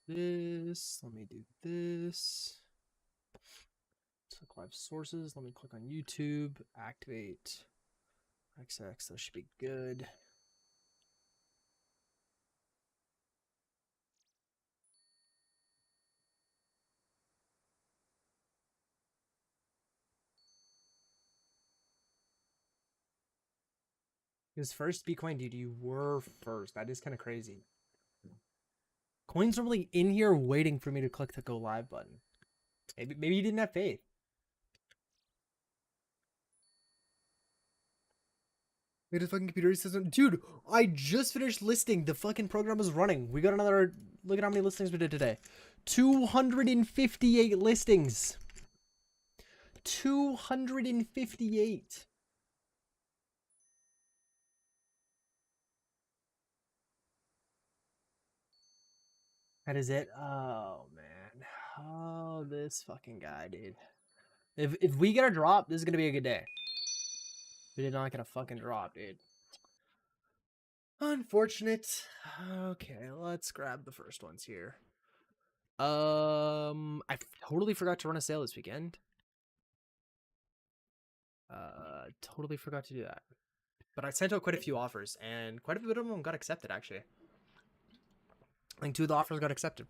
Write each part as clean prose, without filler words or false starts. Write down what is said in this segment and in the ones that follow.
this. Let me do this. Click live sources. Let me click on YouTube. Activate XX. That should be good. Because first, Bitcoin, dude, you were first. That is kind of crazy. Coin's normally in here waiting for me to click the go live button. Maybe you didn't have faith. Look at his fucking computer system. Dude, I just finished listing. The fucking program is running. We got another. Look at how many listings we did today. 258 listings. 258. That is it. Oh man. Oh, this fucking guy, dude. If we get a drop, this is gonna be a good day. We did not get a fucking drop, dude. Unfortunate. Okay, let's grab the first ones here. I totally forgot to run a sale this weekend. Totally forgot to do that. But I sent out quite a few offers, and quite a bit of them got accepted, actually. I think 2 of the offers got accepted.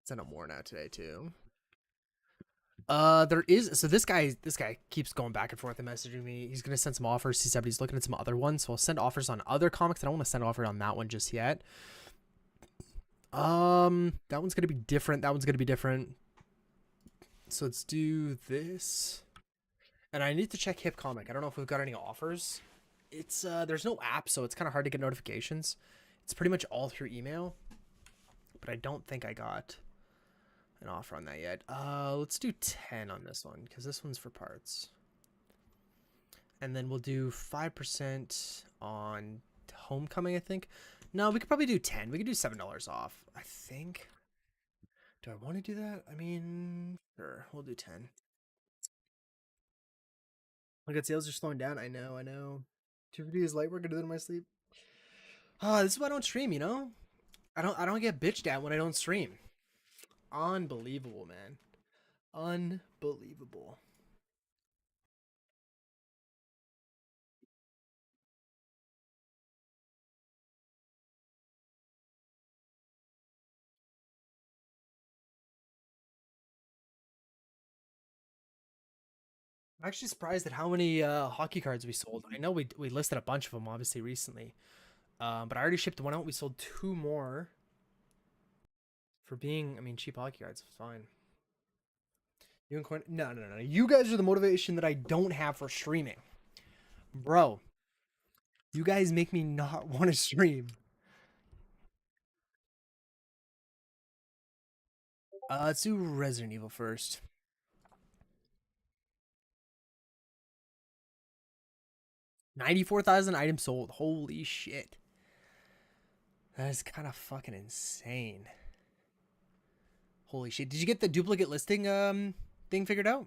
Send out more now today, too. There is, so this guy keeps going back and forth and messaging me. He's gonna send some offers. He said he's looking at some other ones, so I'll send offers on other comics. I don't want to send an offer on that one just yet. That one's gonna be different. That one's gonna be different. So let's do this. And I need to check Hip Comic. I don't know if we've got any offers. It's there's no app, so it's kind of hard to get notifications. It's pretty much all through email. But I don't think I got an offer on that yet. Let's do 10 on this one because this one's for parts. And then we'll do 5% on Homecoming, I think. No, we could probably do 10. We could do $7 off, I think. Do I want to do that? I mean, sure. We'll do 10. Look at sales are slowing down. I know. 250 is light work. I do that in my sleep. This is why I don't stream, you know? I don't get bitched at when I don't stream. Unbelievable, man. Unbelievable. I'm actually surprised at how many hockey cards we sold. I know we listed a bunch of them obviously recently, but I already shipped one out. We sold 2 more for being, I mean, cheap hockey cards. It's fine. You and Coin? No. You guys are the motivation that I don't have for streaming, bro. You guys make me not want to stream. Let's do Resident Evil first. 94,000 items sold. Holy shit. That is kind of fucking insane. Holy shit. Did you get the duplicate listing thing figured out?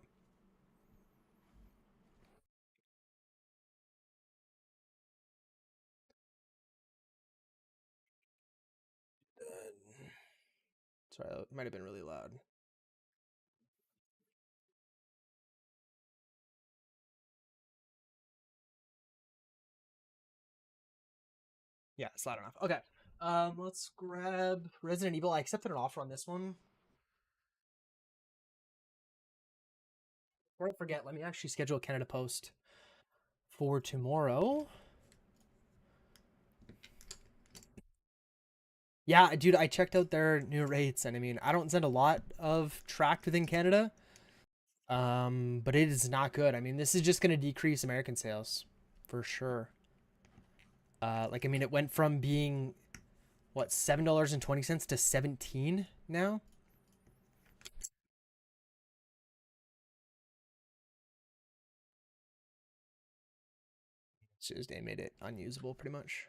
Sorry, that might have been really loud. Yeah, it's loud enough. Okay. Let's grab Resident Evil. I accepted an offer on this one. Before I forget, let me actually schedule a Canada Post for tomorrow. Yeah, dude, I checked out their new rates, and I mean, I don't send a lot of tracked within Canada, but it is not good. I mean, this is just going to decrease American sales for sure. Like, I mean, it went from being what, $7.20 to 17 now. It's just they made it unusable pretty much.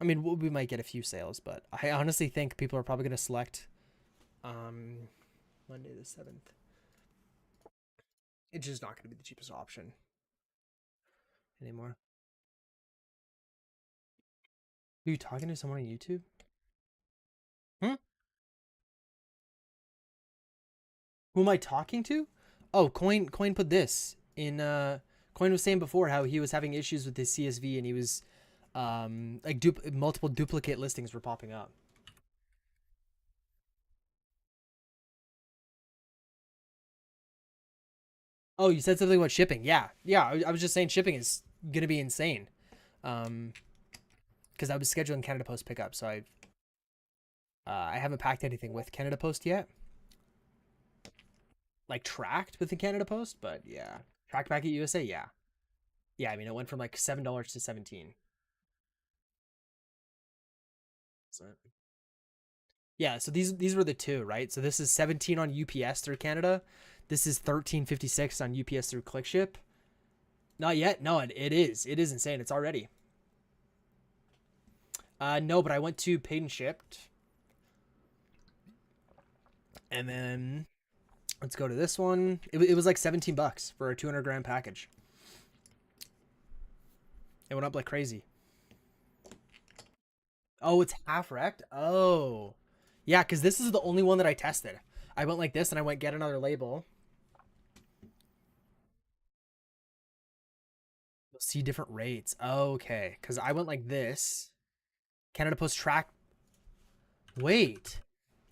I mean, we might get a few sales, but I honestly think people are probably going to select Monday the 7th. It's just not going to be the cheapest option anymore. Are you talking to someone on YouTube? Hmm? Who am I talking to? Oh, Coin put this in Coin was saying before how he was having issues with his CSV and he was like multiple duplicate listings were popping up. Oh, you said something about shipping. Yeah. Yeah, I was just saying shipping is going to be insane. Um because I was scheduling Canada Post pickup, so I haven't packed anything with Canada Post yet. Like tracked with the Canada Post, but yeah. Tracked back at USA, yeah. Yeah, I mean it went from like $7 to 17. So yeah, so these were the two, right? So this is 17 on UPS through Canada. This is 13.56 on UPS through ClickShip. Not yet. No, it is. It is insane. It's already. No, but I went to paid and shipped. And then let's go to this one. It was like 17 bucks for a 200-gram package. It went up like crazy. Oh, it's half wrecked? Oh. Yeah, because this is the only one that I tested. I went like this and I went get another label. You'll see different rates. Okay. Because I went like this. Canada Post track. Wait.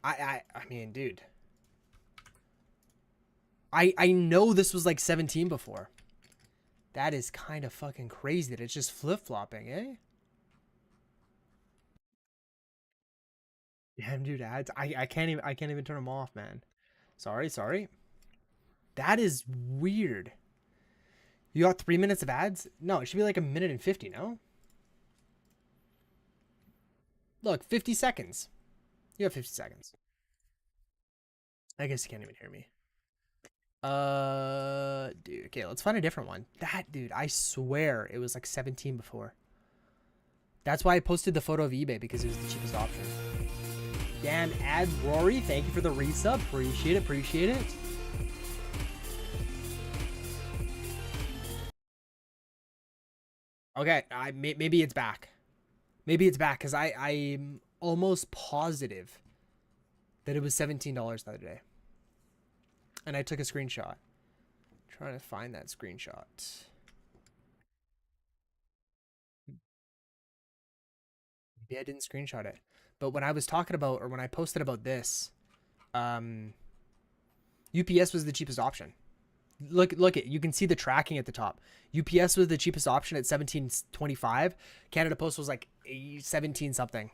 I mean, dude. I know this was like 17 before. That is kind of fucking crazy that it's just flip-flopping, eh? Damn, dude, ads. I can't even turn them off, man. Sorry. That is weird. You got 3 minutes of ads? No, it should be like a minute and 50, no? Look, 50 seconds. You have 50 seconds. I guess you can't even hear me. Dude, okay, let's find a different one. That, dude, I swear it was like 17 before. That's why I posted the photo of eBay because it was the cheapest option. Damn, Ad Rory, thank you for the resub. Appreciate it. Okay, maybe it's back. Maybe it's back because I'm almost positive that it was $17 the other day, and I took a screenshot. I'm trying to find that screenshot. Maybe I didn't screenshot it, but when I was talking about or when I posted about this, um, UPS was the cheapest option. Look at you can see the tracking at the top. UPS was the cheapest option at 17.25. Canada Post was like 17 something.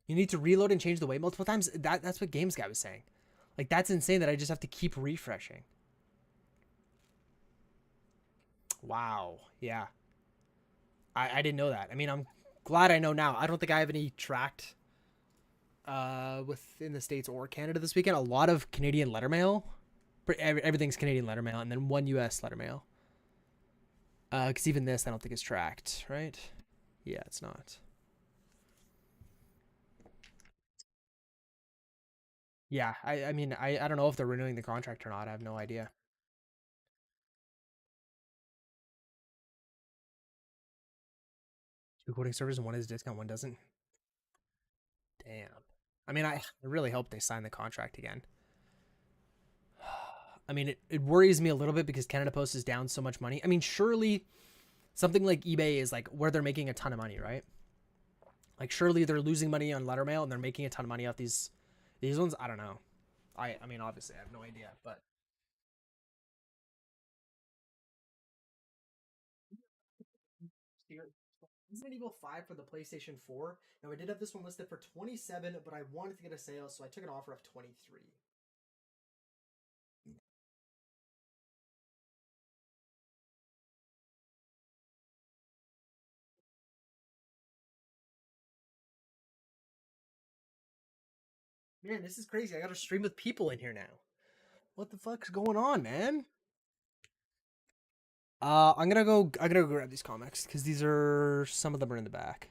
You need to reload and change the weight multiple times. That's what Games Guy was saying. Like that's insane that I just have to keep refreshing. Wow. Yeah. I didn't know that. I mean, I'm glad I know now. I don't think I have any tracked within the States or Canada this weekend. A lot of Canadian letter mail. Everything's Canadian letter mail, and then one US letter mail. Because even this, I don't think is tracked, right? Yeah, it's not. Yeah, I mean, I don't know if they're renewing the contract or not. I have no idea. Two quoting servers and one is discount, one doesn't. Damn. I mean, I really hope they sign the contract again. I mean, it worries me a little bit because Canada Post is down so much money. I mean, surely something like eBay is like where they're making a ton of money, right? Like surely they're losing money on letter mail and they're making a ton of money off these ones. I don't know. I mean, obviously, I have no idea, but Resident Evil 5 for the PlayStation 4. Now, I did have this one listed for 27, but I wanted to get a sale, so I took an offer of 23. Man, this is crazy. I got to stream with people in here now. What the fuck's going on, man? I'm gonna go grab these comics because these are some of them are in the back.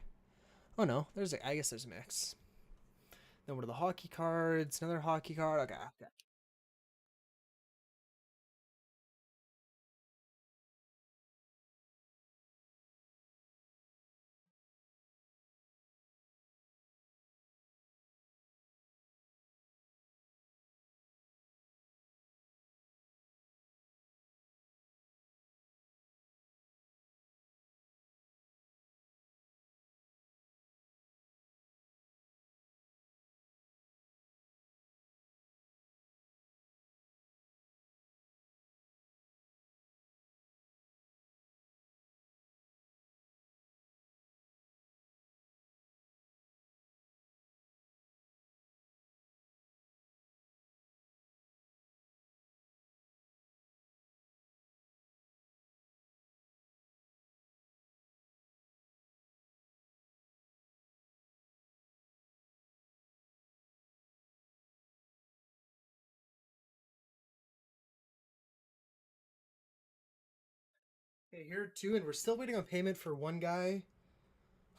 Oh no, I guess there's a mix. Then what are the hockey cards? Another hockey card. Okay. Okay, here too, and we're still waiting on payment for one guy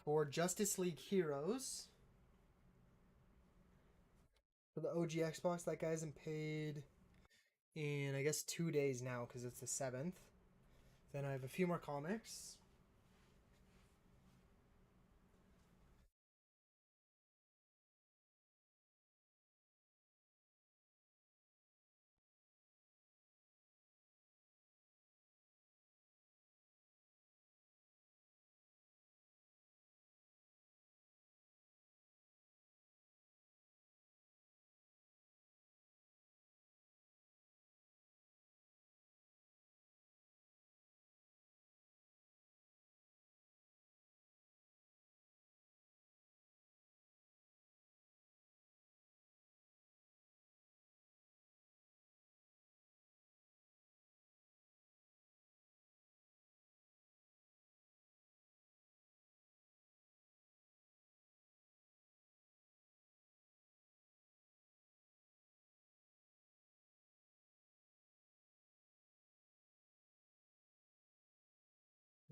for Justice League Heroes. For the OG Xbox, that guy hasn't paid in, I guess, 2 days now because it's the 7th. Then I have a few more comics.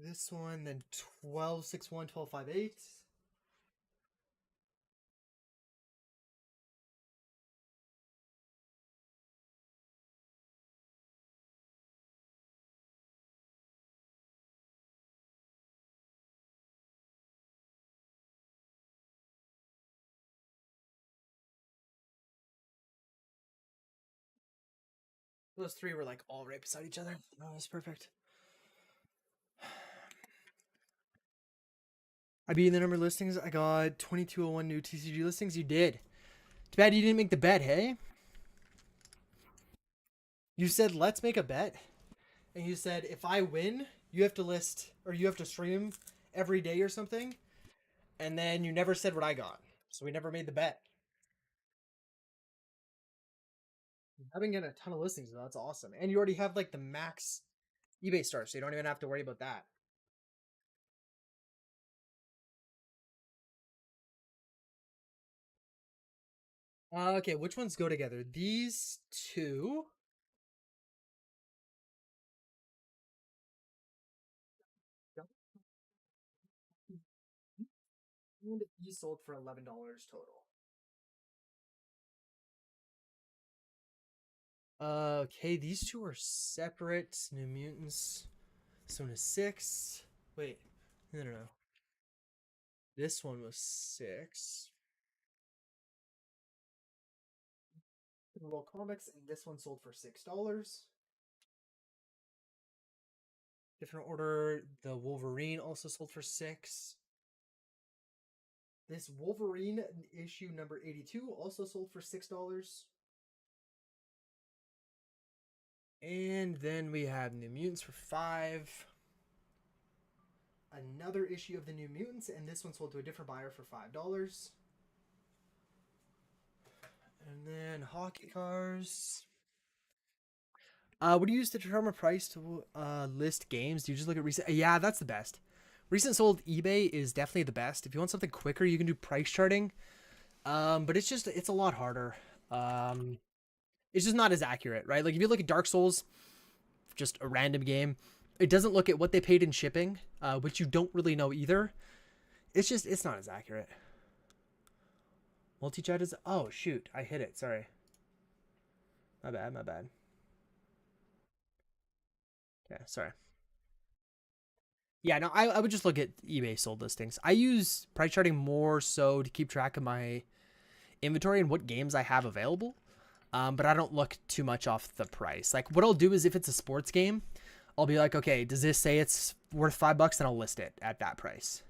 This one, then 1261, 1258. Those three were like all right beside each other. Oh, that's perfect. I beat the number of listings. I got 2201 new TCG listings. You did. Too bad you didn't make the bet, hey? You said, let's make a bet. And you said, if I win, you have to list, or you have to stream every day or something. And then you never said what I got. So we never made the bet. I've been getting a ton of listings, though. That's awesome. And you already have, like, the max eBay star, so you don't even have to worry about that. Okay, which ones go together? These two. And these sold for $11 total. Okay, these two are separate. New Mutants. This one is 6. Wait, no. This one was 6. World Comics, and this one sold for $6. Different order. The Wolverine also sold for 6. This Wolverine issue number 82 also sold for $6. And then we have New Mutants for 5. Another issue of the New Mutants, and this one sold to a different buyer for $5. And then hockey cars. What do you use to determine a price to list games? Do you just look at recent? Yeah, that's the best. Recent sold eBay is definitely the best. If you want something quicker, you can do price charting. But it's a lot harder. It's just not as accurate, right? Like if you look at Dark Souls, just a random game, it doesn't look at what they paid in shipping, which you don't really know either. It's not as accurate. Multi-chat is, oh shoot, I hit it. Sorry. My bad. Yeah, sorry. Yeah, no, I would just look at eBay sold listings. I use price charting more so to keep track of my inventory and what games I have available. But I don't look too much off the price. Like what I'll do is if it's a sports game, I'll be like, okay, does this say it's worth $5? Then I'll list it at that price.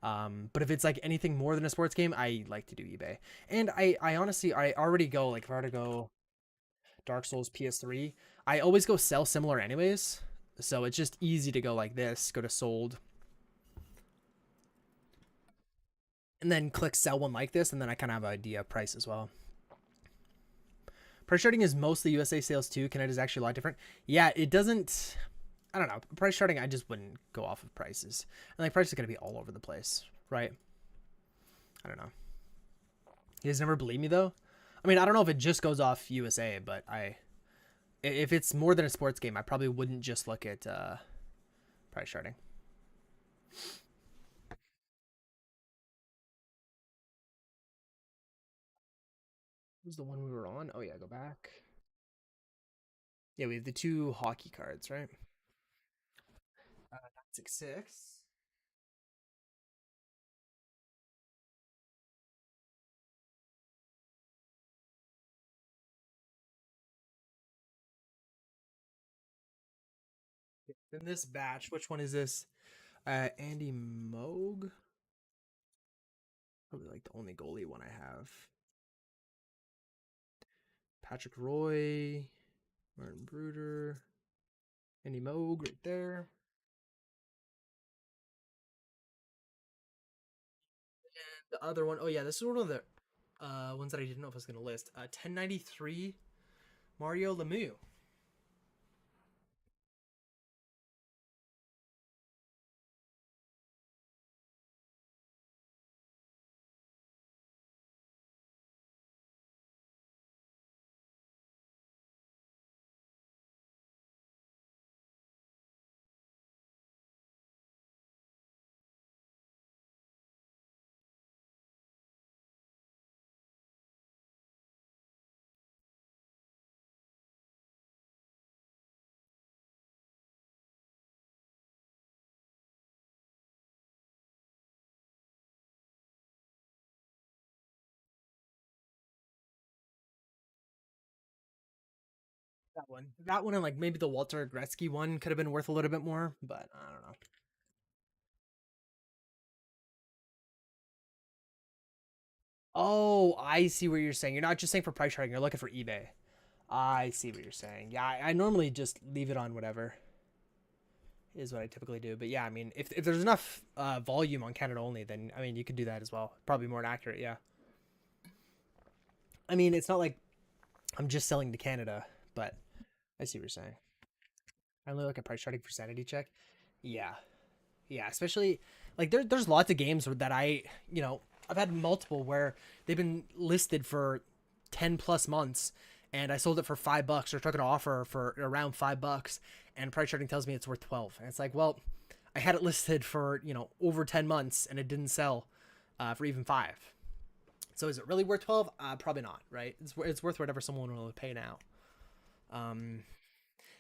But if it's like anything more than a sports game, I like to do eBay. And I honestly, I already go, like if I were to go Dark Souls PS3, I always go sell similar anyways. So it's just easy to go like this, go to sold, and then click sell one like this, and then I kind of have an idea of price as well. Price charting is mostly USA sales too. Canada is actually a lot different. Yeah, it doesn't. I don't know. Price charting, I just wouldn't go off of prices. And like prices are gonna be all over the place, right? I don't know. You guys never believe me though? I mean, I don't know if it just goes off USA, but if it's more than a sports game, I probably wouldn't just look at Price charting. What was the one we were on? Oh yeah, go back. Yeah, we have the 2 hockey cards, right? 966. In this batch, which one is this? Andy Moog. Probably like the only goalie one I have. Patrick Roy, Martin Bruder, Andy Moog right there. And the other one, oh yeah, this is one of the ones that I didn't know if I was going to list. 1093, Mario Lemieux. That one, and like maybe the Walter Gretzky one could have been worth a little bit more, but I don't know. Oh, I see what you're saying. You're not just saying for price charting, you're looking for eBay. I see what you're saying. Yeah, I normally just leave it on whatever is what I typically do. But yeah, I mean, if there's enough volume on Canada only, then I mean, you could do that as well. Probably more accurate. Yeah. I mean, it's not like I'm just selling to Canada, but I see what you're saying. I only look at price charting for sanity check. Yeah, yeah. Especially like there's lots of games that I've had multiple where they've been listed for 10+ months, and I sold it for $5 or took an offer for around $5, and price charting tells me it's worth 12, and it's like, well, I had it listed for over 10 months and it didn't sell for even 5. So is it really worth 12? Probably not, right? It's worth whatever someone will pay now. Um,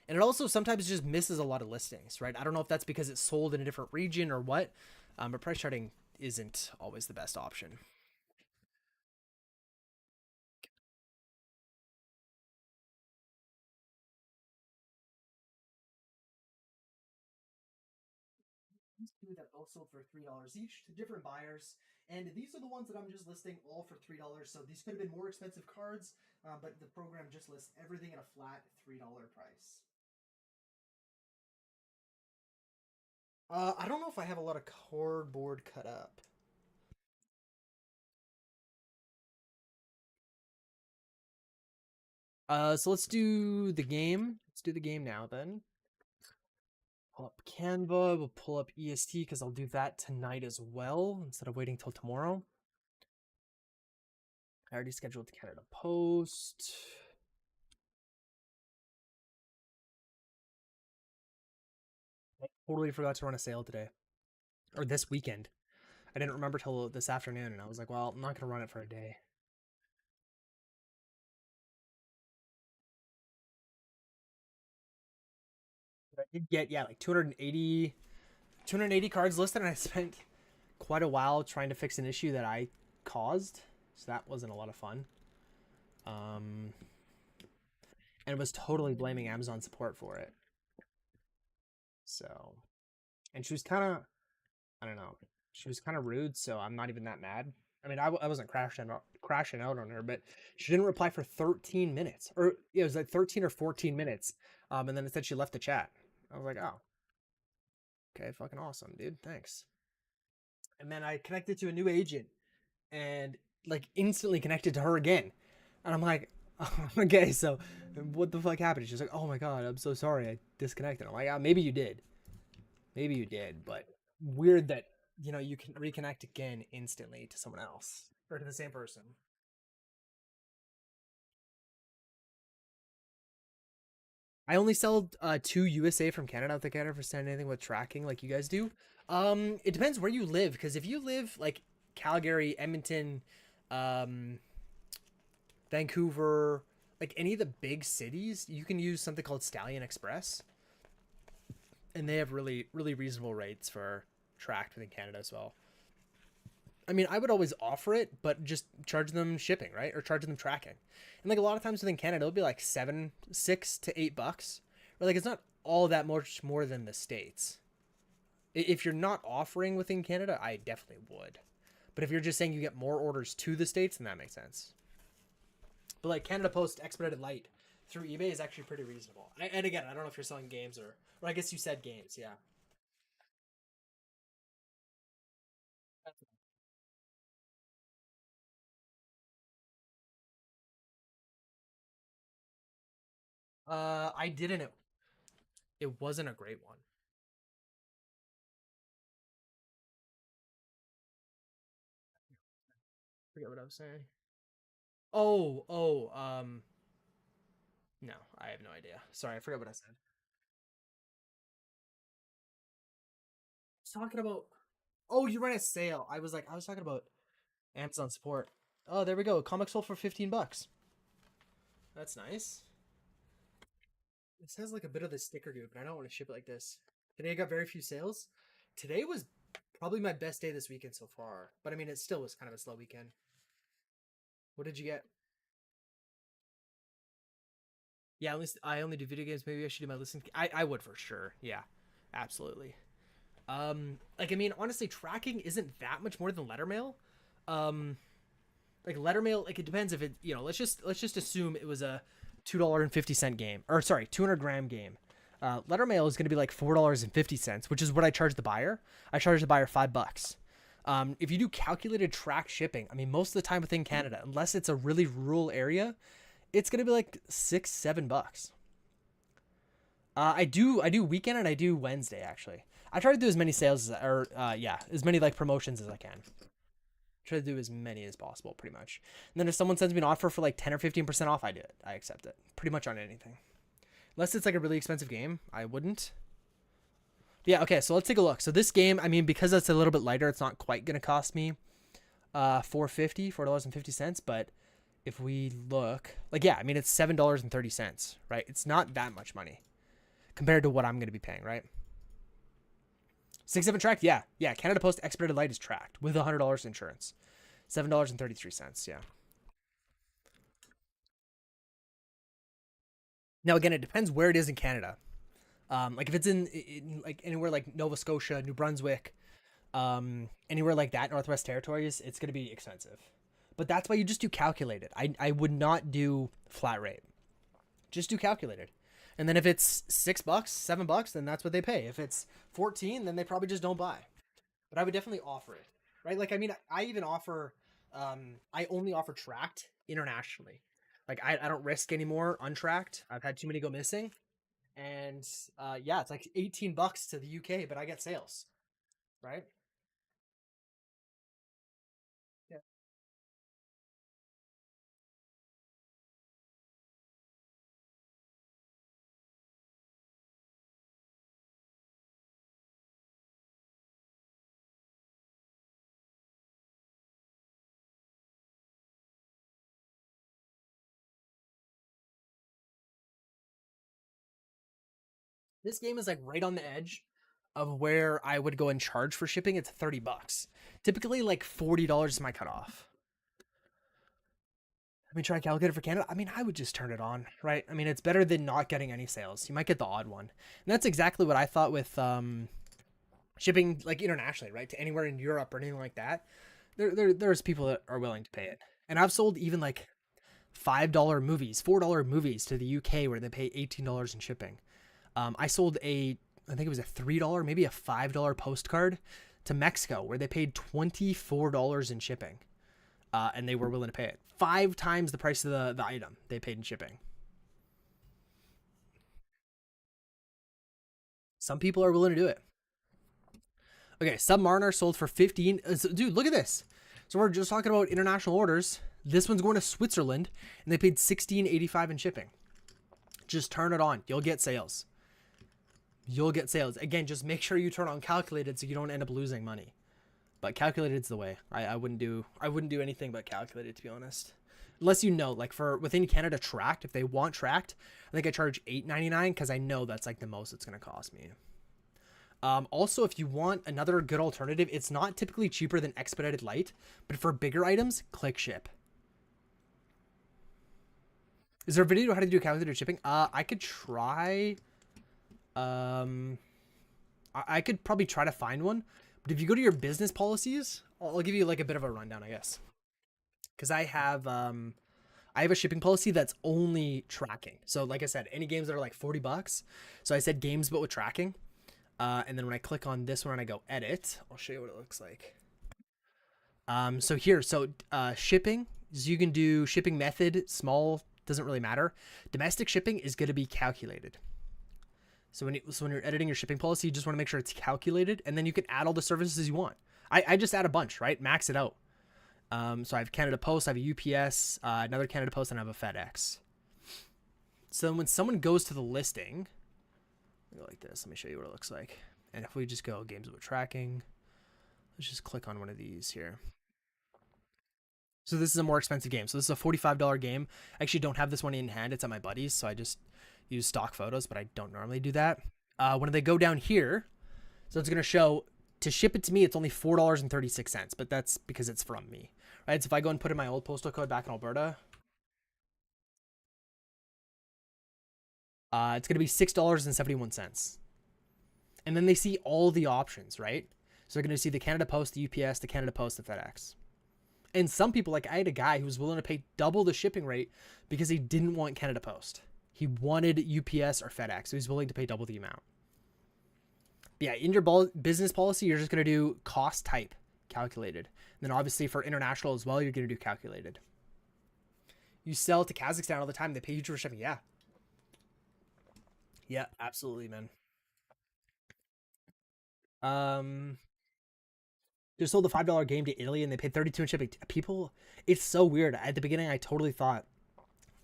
and it also sometimes just misses a lot of listings, right? I don't know if that's because it's sold in a different region or what, but price charting isn't always the best option. These two that both sold for $3 each to different buyers, and these are the ones that I'm just listing all for $3. So these could have been more expensive cards, but the program just lists everything at a flat $3 price. I don't know if I have a lot of cardboard cut up. So let's do the game. Let's do the game now then. Pull up Canva. We'll pull up EST because I'll do that tonight as well instead of waiting till tomorrow. I already scheduled Canada Post. I totally forgot to run a sale today or this weekend. I didn't remember till this afternoon, and I was like, well, I'm not gonna run it for a day. But I did get like 280 cards listed, and I spent quite a while trying to fix an issue that I caused, so that wasn't a lot of fun. Um, and was totally blaming Amazon support for it. So, and she was kind of, I don't know, she was kind of rude. So I'm not even that mad. I mean, I wasn't crashing out on her, but she didn't reply for 13 minutes, or yeah, it was like 13 or 14 minutes. And then it said she left the chat. I was like, oh, okay, fucking awesome, dude. Thanks. And then I connected to a new agent, and like instantly connected to her again, and I'm like, okay, so what the fuck happened? She's like, oh my god, I'm so sorry, I disconnected. I'm like, maybe you did, but weird that you can reconnect again instantly to someone else or to the same person. I only sell to USA from Canada. I don't think I ever send anything with tracking like you guys do. It depends where you live, because if you live like Calgary, Edmonton, um, Vancouver, like any of the big cities, you can use something called Stallion Express, and they have really reasonable rates for tracked within Canada as well. I mean, I would always offer it, but just charge them shipping, right? Or charge them tracking. And like a lot of times within Canada, it'll be like $6 to $8. Or like it's not all that much more than the States. If you're not offering within Canada, I definitely would. But if you're just saying you get more orders to the States, then that makes sense. But like Canada Post Expedited Light through eBay is actually pretty reasonable. And again, I don't know if you're selling games or I guess you said games, yeah. I didn't. It wasn't a great one. Forget what I was saying. No, I have no idea. Sorry, I forgot what I said. I was talking about. Oh, you ran a sale. I was talking about Amazon support. Oh, there we go. Comic sold for $15. That's nice. This has like a bit of the sticker goop, and I don't want to ship it like this. Today I got very few sales. Today was probably my best day this weekend so far, but I mean, it still was kind of a slow weekend. What did you get? Yeah, I only do video games. Maybe I should do my listening. I would for sure. Yeah, absolutely. Like I mean, honestly, tracking isn't that much more than letter mail. Um, like letter mail, like it depends if it, let's just assume it was a $2.50 game, or sorry, 200 gram game. Letter mail is going to be like $4.50, which is what I charge the buyer. I charge the buyer $5. If you do calculated track shipping, I mean, most of the time within Canada, unless it's a really rural area, it's going to be like $6, $7. I do weekend and I do Wednesday actually. I try to do as many sales or yeah, as many like promotions as I can. Try to do as many as possible, pretty much. And then if someone sends me an offer for like 10 or 15% off, I do it. I accept it pretty much on anything, unless it's like a really expensive game. I wouldn't. Yeah, okay, so let's take a look. So this game, I mean, because it's a little bit lighter, it's not quite gonna cost me $4.50, but if we look, like, yeah, I mean, it's $7.30, right? It's not that much money compared to what I'm gonna be paying, right? 6-7 tracked, yeah, yeah. Canada Post Expedited Light is tracked with $100 insurance, $7.33, yeah. Now again, it depends where it is in Canada. Like if it's in like anywhere like Nova Scotia, New Brunswick, anywhere like that, Northwest Territories, it's gonna be expensive. But that's why you just do calculated. I would not do flat rate. Just do calculated. And then if it's $6, $7, then that's what they pay. If it's 14, then they probably just don't buy. But I would definitely offer it, right? Like I mean, I even offer, I only offer tracked internationally. Like I don't risk anymore untracked. I've had too many go missing, and yeah, it's like $18 to the UK, but I get sales, right? Yeah. This game is like right on the edge of where I would go and charge for shipping. It's $30. Typically, like $40 is my cutoff. Let me try and calculate it for Canada. I mean, I would just turn it on, right? I mean, it's better than not getting any sales. You might get the odd one, and that's exactly what I thought with shipping like internationally, right, to anywhere in Europe or anything like that. There's people that are willing to pay it, and I've sold even like $5 movies, $4 movies to the UK where they pay $18 in shipping. I sold I think it was a $3, maybe a $5 postcard to Mexico where they paid $24 in shipping, and they were willing to pay it 5 times the price of the item they paid in shipping. Some people are willing to do it. Okay, Submariner sold for 15. Dude, look at this. So we're just talking about international orders. This one's going to Switzerland, and they paid 16.85 in shipping. Just turn it on. You'll get sales. You'll get sales. Again, just make sure you turn on calculated so you don't end up losing money. But calculated's the way. I wouldn't do anything but calculated, to be honest. Unless you know, like for within Canada tracked, if they want tracked, I think I charge $8.99 because I know that's like the most it's gonna cost me. Also, if you want another good alternative, it's not typically cheaper than Expedited Light, but for bigger items, click ship. Is there a video on how to do calculated shipping? I could try. I could probably try to find one. But if you go to your business policies, I'll give you like a bit of a rundown, I guess. Because I have a shipping policy that's only tracking. So like I said, any games that are like $40. So I said games but with tracking. And then when I click on this one and I go edit, I'll show you what it looks like. So here, shipping, so you can do shipping method, small, doesn't really matter. Domestic shipping is going to be calculated. So when you're editing your shipping policy, you just want to make sure it's calculated, and then you can add all the services you want. I just add a bunch, right? Max it out. So I have Canada Post, I have a UPS, another Canada Post, and I have a FedEx. So when someone goes to the listing, let me go like this. Let me show you what it looks like. And if we just go games with tracking, let's just click on one of these here. So this is a more expensive game. So this is a $45 game. I actually don't have this one in hand. It's at my buddy's, so I just use stock photos, but I don't normally do that. When they go down here, so it's going to show, to ship it to me, it's only $4.36, but that's because it's from me, right? So if I go and put in my old postal code back in Alberta, it's going to be $6.71. And then they see all the options, right? So they're going to see the Canada Post, the UPS, the Canada Post, the FedEx. And some people, like I had a guy who was willing to pay double the shipping rate because he didn't want Canada Post. He wanted UPS or FedEx, so he's willing to pay double the amount. But yeah, in your business policy, you're just going to do cost type calculated. And then obviously for international as well, you're going to do calculated. You sell to Kazakhstan all the time. They pay you for shipping. Yeah. Yeah, absolutely, man. Just sold a $5 game to Italy and they paid 32 in shipping. People, it's so weird. At the beginning, I totally thought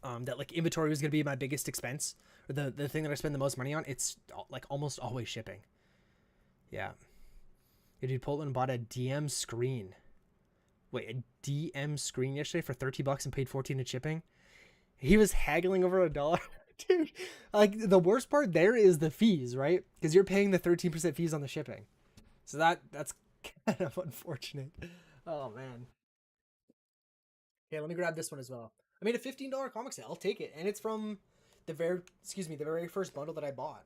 that like inventory was gonna be my biggest expense, or the thing that I spend the most money on. It's like almost always shipping. Yeah. Dude, Portland bought a DM screen. Wait, a DM screen yesterday for $30 and paid 14 in shipping. He was haggling over $1. Dude, like the worst part there is the fees, right? Because you're paying the 13% fees on the shipping. So that's kind of unfortunate. Oh man. Okay, let me grab this one as well. I made a $15 comic sale. I'll take it, and it's from the very first bundle that I bought.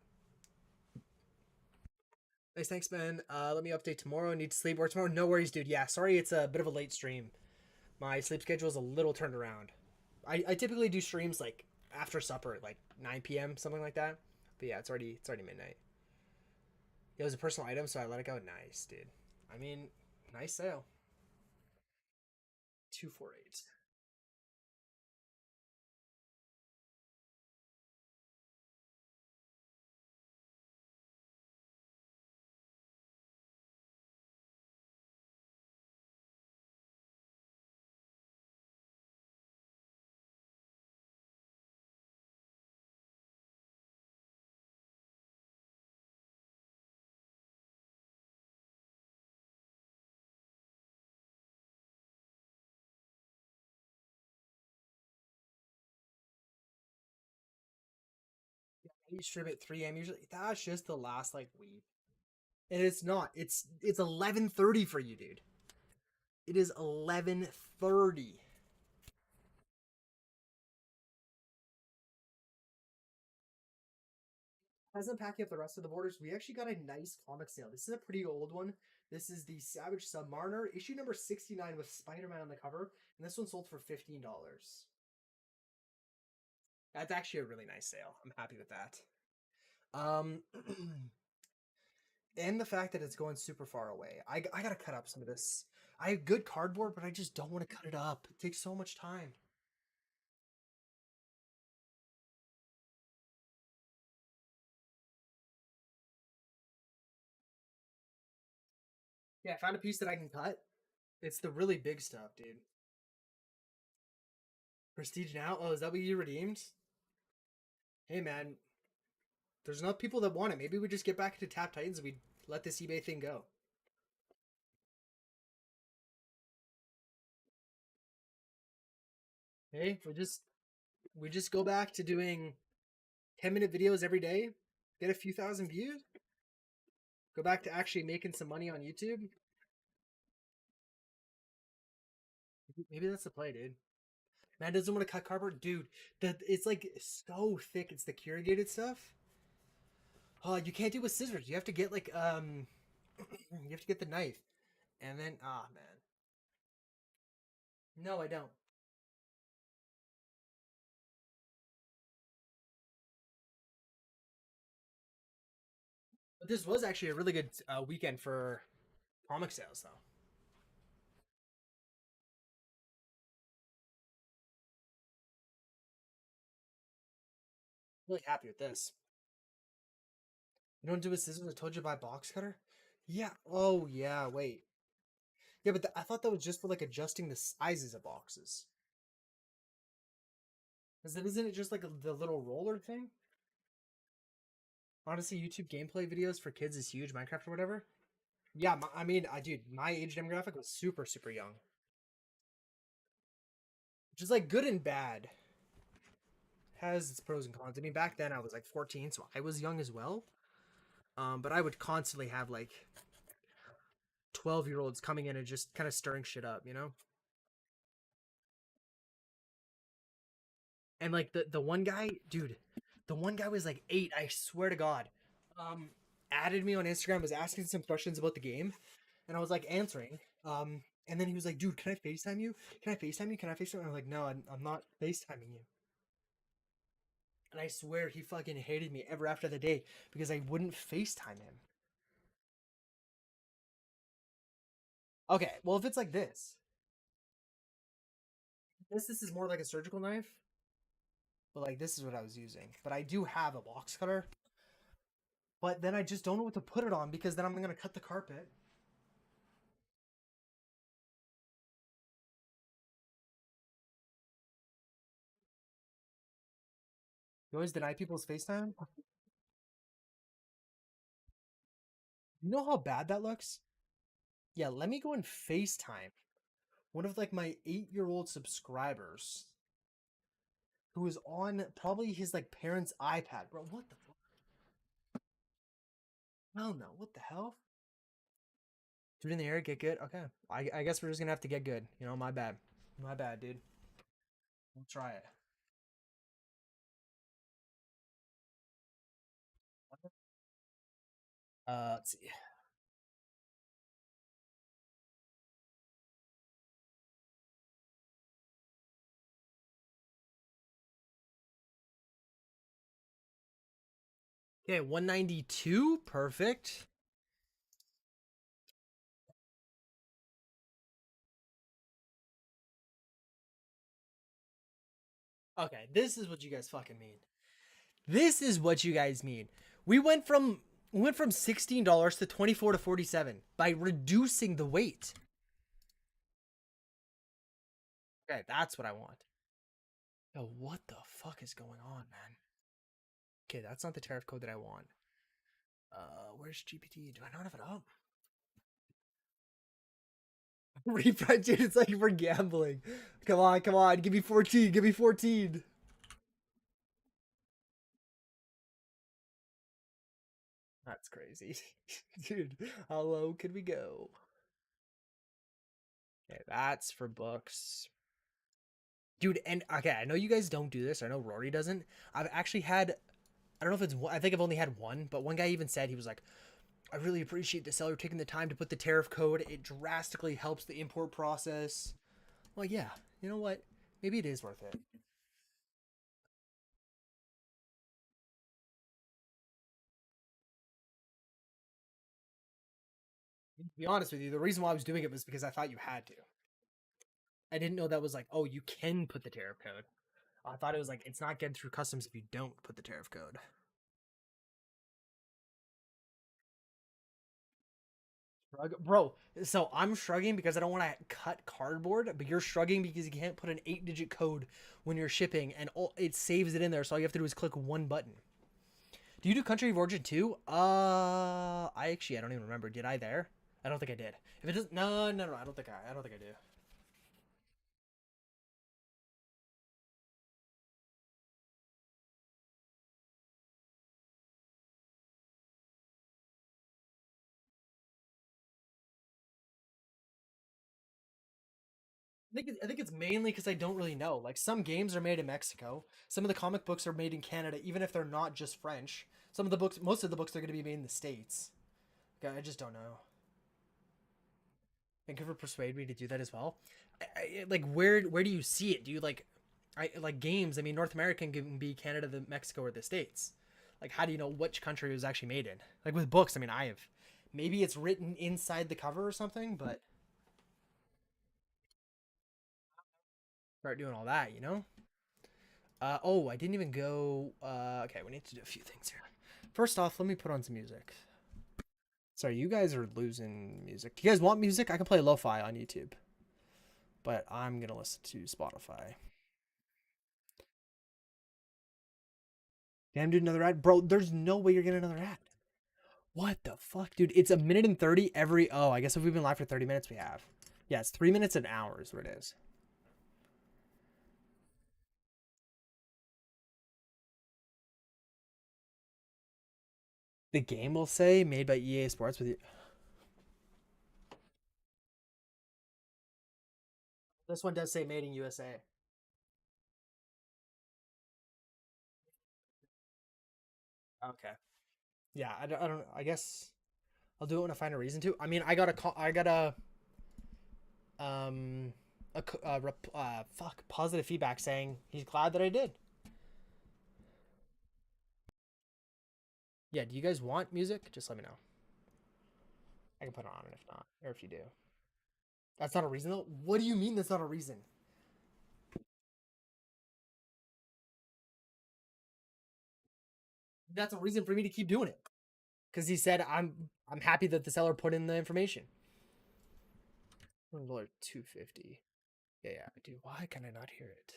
Nice, thanks, man. Let me update tomorrow. I need to sleep or tomorrow. No worries, dude. Yeah, sorry, it's a bit of a late stream. My sleep schedule is a little turned around. I typically do streams like after supper, like 9 p.m. something like that. But yeah, it's already midnight. It was a personal item, so I let it go. Nice, dude. I mean, nice sale. 248. You stream at 3 a.m. usually. That's just the last like week. And it's not. It's 11:30 for you, dude. It is 11:30. As I'm packing up the rest of the borders, we actually got a nice comic sale. This is a pretty old one. This is the Savage Submariner, issue number 69 with Spider-Man on the cover, and this one sold for $15. That's actually a really nice sale. I'm happy with that. Um, and the fact that it's going super far away. I gotta cut up some of this. I have good cardboard, but I just don't want to cut it up. It takes so much time. Yeah, I found a piece that I can cut. It's the really big stuff, dude. Prestige now? Oh, is that what you redeemed? Hey man, there's enough people that want it. Maybe we just get back into Tap Titans and we let this eBay thing go. Hey, we just go back to doing 10-minute videos every day, get a few thousand views, go back to actually making some money on YouTube. Maybe that's the play, dude. Man doesn't want to cut cardboard, dude. It's like so thick. It's the corrugated stuff. Oh, you can't do it with scissors. You have to get like you have to get the knife, and then man, no, I don't. But this was actually a really good weekend for comic sales, though. Really happy with this. You don't do with scissors. I told you to buy box cutter. Yeah. Oh yeah. Wait. Yeah, but I thought that was just for like adjusting the sizes of boxes. Isn't it just like the little roller thing? Honestly, YouTube gameplay videos for kids is huge. Minecraft or whatever. Yeah, I mean, dude, my age demographic was super, super young, which is like good and bad. Has its pros and cons. I mean, back then I was like 14, so I was young as well. But I would constantly have like 12-year-olds coming in and just kind of stirring shit up, you know? And like the one guy, dude, the one guy was like 8, I swear to God. Um, added me on Instagram, was asking some questions about the game, and I was like answering. And then he was like, dude, can I FaceTime you? Can I FaceTime you? Can I FaceTime you? I'm like, no, I'm not FaceTiming you. And I swear he fucking hated me ever after the day because I wouldn't FaceTime him. Okay, well, if it's like this is more like a surgical knife, but like this is what I was using. But I do have a box cutter, but then I just don't know what to put it on because then I'm gonna cut the carpet. You always deny people's FaceTime. You know how bad that looks? Yeah, let me go and FaceTime one of like my 8-year-old subscribers who is on probably his like parents' iPad. Bro, what the fuck? Hell no, what the hell? Do it in the air, get good. Okay. I guess we're just gonna have to get good. You know, my bad. My bad, dude. We'll try it. Let's see. Okay, 192. Perfect. Okay, this is what you guys fucking mean. This is what you guys mean. We went from $16 to 24 to 47 by reducing the weight. Okay, that's what I want. Yo, what the fuck is going on, man? Okay, that's not the tariff code that I want. Where's GPT? Do I not have it up? Refresh it. It's like we're gambling. Come on, come on. Give me 14. Give me 14. That's crazy. Dude, how low could we go? Okay, that's for books. Dude, and okay, I know you guys don't do this. I know Rory doesn't. I've actually had, I don't know if it's one, I think I've only had one, but one guy even said, he was like, I really appreciate the seller taking the time to put the tariff code. It drastically helps the import process. Well, yeah, you know what? Maybe it is worth it. To be honest with you, the reason why I was doing it was because I thought you had to. I didn't know that was like, oh, you can put the tariff code. I thought it was like, it's not getting through customs if you don't put the tariff code. Bro, so I'm shrugging because I don't want to cut cardboard, but you're shrugging because you can't put an 8-digit code when you're shipping, and it saves it in there. So all you have to do is click one button. Do you do country of origin too? I don't even remember. Did I there? I don't think I did. If it does, no. I don't think I do. I think it's mainly because I don't really know. Like some games are made in Mexico. Some of the comic books are made in Canada, even if they're not just French. Some of the books, most of the books, are going to be made in the states. I just don't know. Vancouver persuade me to do that as well. Like where do you see it? Do you I like games? I mean, North American can be Canada, the Mexico, or the states. Like, how do you know which country it was actually made in? Like with books, I mean, I have maybe it's written inside the cover or something, but start doing all that, you know? Oh, I didn't even go. Okay, we need to do a few things here. First off, let me put on some music. Sorry, you guys are losing music. Do you guys want music? I can play lo-fi on YouTube, but I'm gonna listen to Spotify. Damn, dude, another ad, bro. There's no way you're getting another ad. What the fuck, dude? It's a minute and 30 every. Oh, I guess if we've been live for 30 minutes, we have. Yeah, it's 3 minutes an hour is what it is. The game will say made by EA Sports with you. This one does say made in USA. Okay. Yeah, I don't. I guess I'll do it when I find a reason to. I mean, I got a call. I got um fuck positive feedback saying he's glad that I did. Yeah. Do you guys want music? Just let me know. I can put it on, if not, or if you do. That's not a reason though. What do you mean that's not a reason? That's a reason for me to keep doing it. Because he said I'm happy that the seller put in the information. $1 $250. Yeah, dude. Why can I not hear it?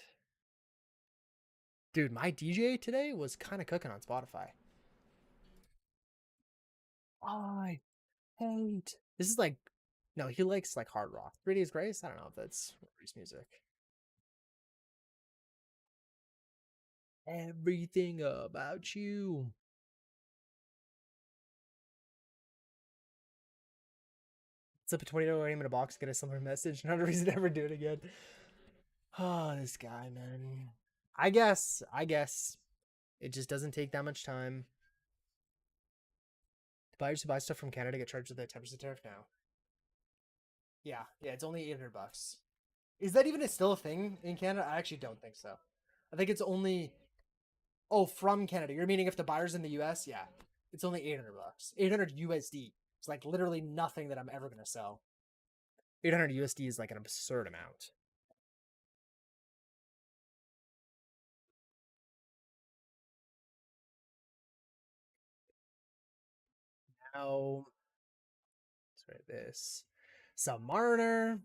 Dude, my DJ today was kind of cooking on Spotify. I hate. This is like, no, he likes like hard rock. 3 Days Grace. I don't know if that's Grace music. Everything about you. Slip a $20 name in a box, get a similar message. Not a reason to ever do it again. Oh, this guy, man. I guess it just doesn't take that much time. Buyers who buy stuff from Canada get charged with a 10% tariff now. Yeah, it's only 800 bucks. Is that even still a thing in Canada? I actually don't think so. I think it's only from Canada. You're meaning if the buyer's in the US? Yeah, it's only 800 bucks. 800 USD. It's like literally nothing that I'm ever gonna sell. 800 USD is like an absurd amount. Now, let's write this. Submariner.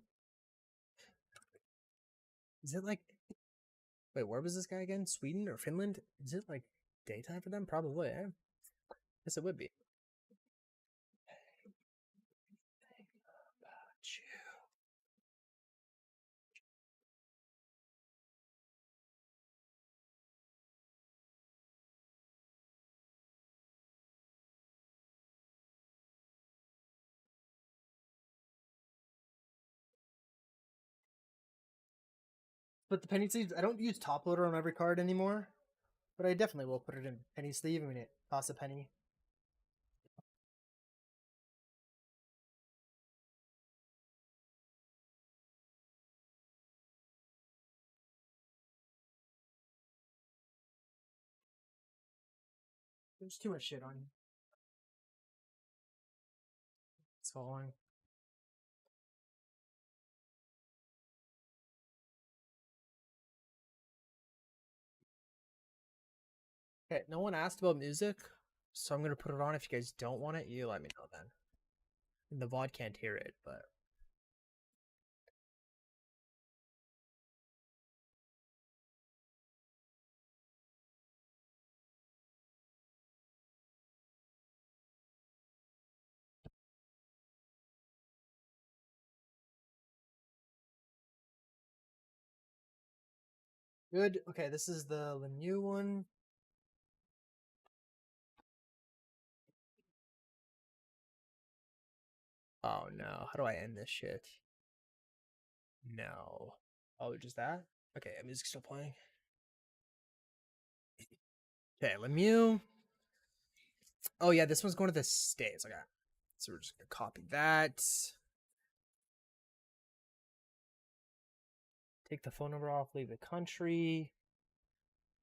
Is it like? Wait, where was this guy again? Sweden or Finland? Is it like daytime for them? Probably. Eh? Yes, it would be. But the penny sleeves, I don't use top loader on every card anymore. But I definitely will put it in penny sleeve. I mean, it costs a penny. There's too much shit on. It's falling. Okay, no one asked about music, so I'm gonna put it on. If you guys don't want it, you let me know then. The VOD can't hear it, but good. Okay, this is the Lemieux one. Oh no, how do I end this shit? No. Oh, just that? Okay, music's still playing. Okay, Lemieux. Oh yeah, this one's going to the States. Okay. So we're just gonna copy that. Take the phone number off, leave the country.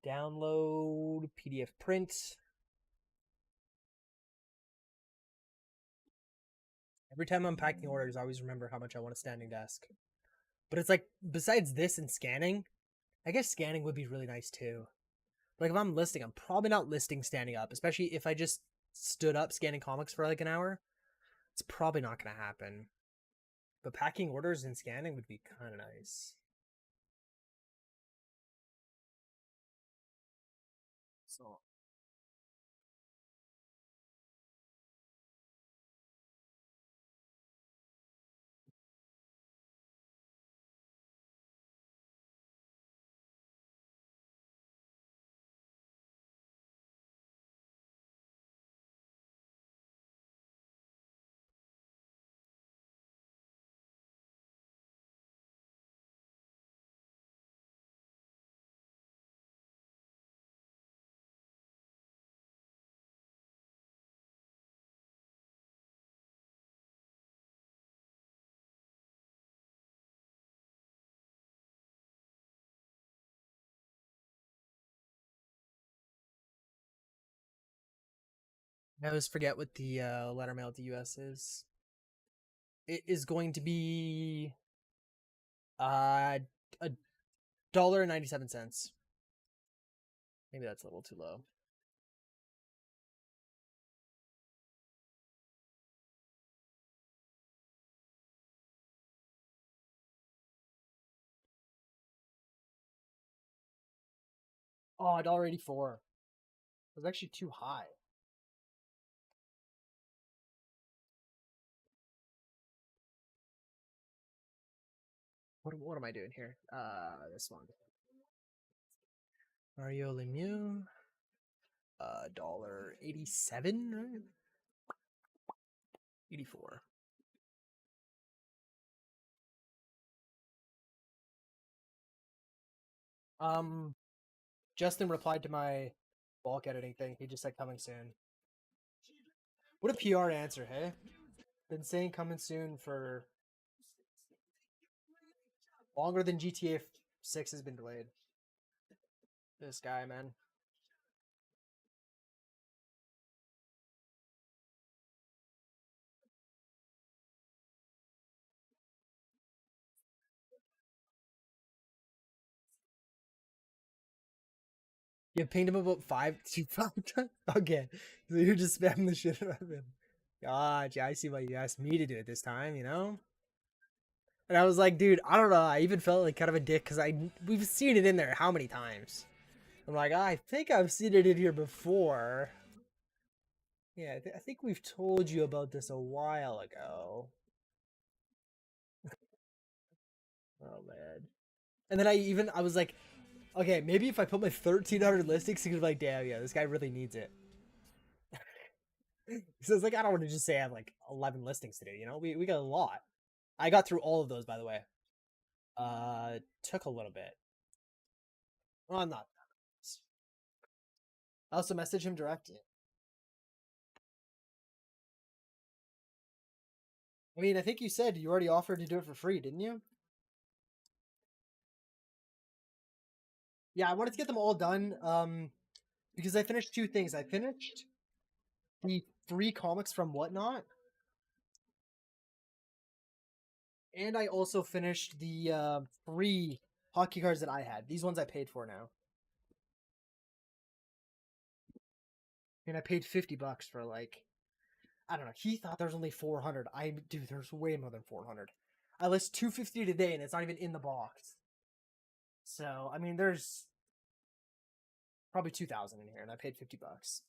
Download, PDF print. Every time I'm packing orders, I always remember how much I want a standing desk. But it's like, besides this and scanning, I guess scanning would be really nice too. Like if I'm listing, I'm probably not listing standing up, especially if I just stood up scanning comics for like an hour. It's probably not going to happen. But packing orders and scanning would be kind of nice. So I always forget what the letter mail to US is. It is going to be a dollar and 97 cents. Maybe that's a little too low. Oh, $1.84. It was actually too high. What am I doing here? This one. Mario Lemieux. $1.87, right? 84. Um, Justin replied to my bulk editing thing. He just said coming soon. What a PR answer, hey? Been saying coming soon for longer than GTA 6 has been delayed. This guy, man. You pinged him about five times? Okay. So you're just spamming the shit out of him. Gotcha. I see why you asked me to do it this time, you know? And I was like, dude, I don't know. I even felt like kind of a dick because we've seen it in there how many times? I'm like, I think I've seen it in here before. Yeah, I think we've told you about this a while ago. Oh man. And then I was like, okay, maybe if I put my 1,300 listings, he could be like, damn, yeah, this guy really needs it. So it's like I don't want to just say I have like 11 listings to do. You know, we got a lot. I got through all of those, by the way. Took a little bit. Well, I'm not. I also messaged him directly. I mean, I think you said you already offered to do it for free, didn't you? Yeah, I wanted to get them all done. Because I finished two things. I finished the 3 comics from Whatnot, and I also finished the 3 hockey cards that I had. These ones I paid for now, and I paid $50 for like I don't know. He thought there's only 400. Dude, there's way more than 400. I list 250 today, and it's not even in the box. So I mean, there's probably 2,000 in here, and I paid $50.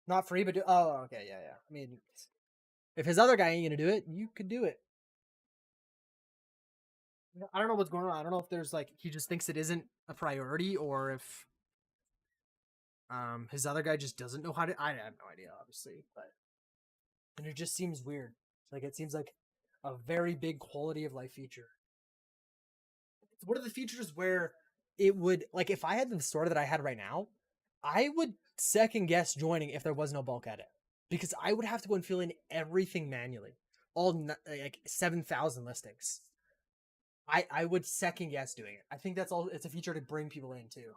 Not free, but oh, okay, yeah, yeah. I mean, if his other guy ain't gonna do it, you could do it. I don't know what's going on. I don't know if there's like he just thinks it isn't a priority, or if his other guy just doesn't know how to. I have no idea, obviously, but and it just seems weird. Like it seems like a very big quality of life feature. It's one of the features where it would like if I had the store that I had right now, I would second guess joining if there was no bulk edit because I would have to go and fill in everything manually, all like 7,000 listings. I would second guess doing it. I think that's all. It's a feature to bring people in too.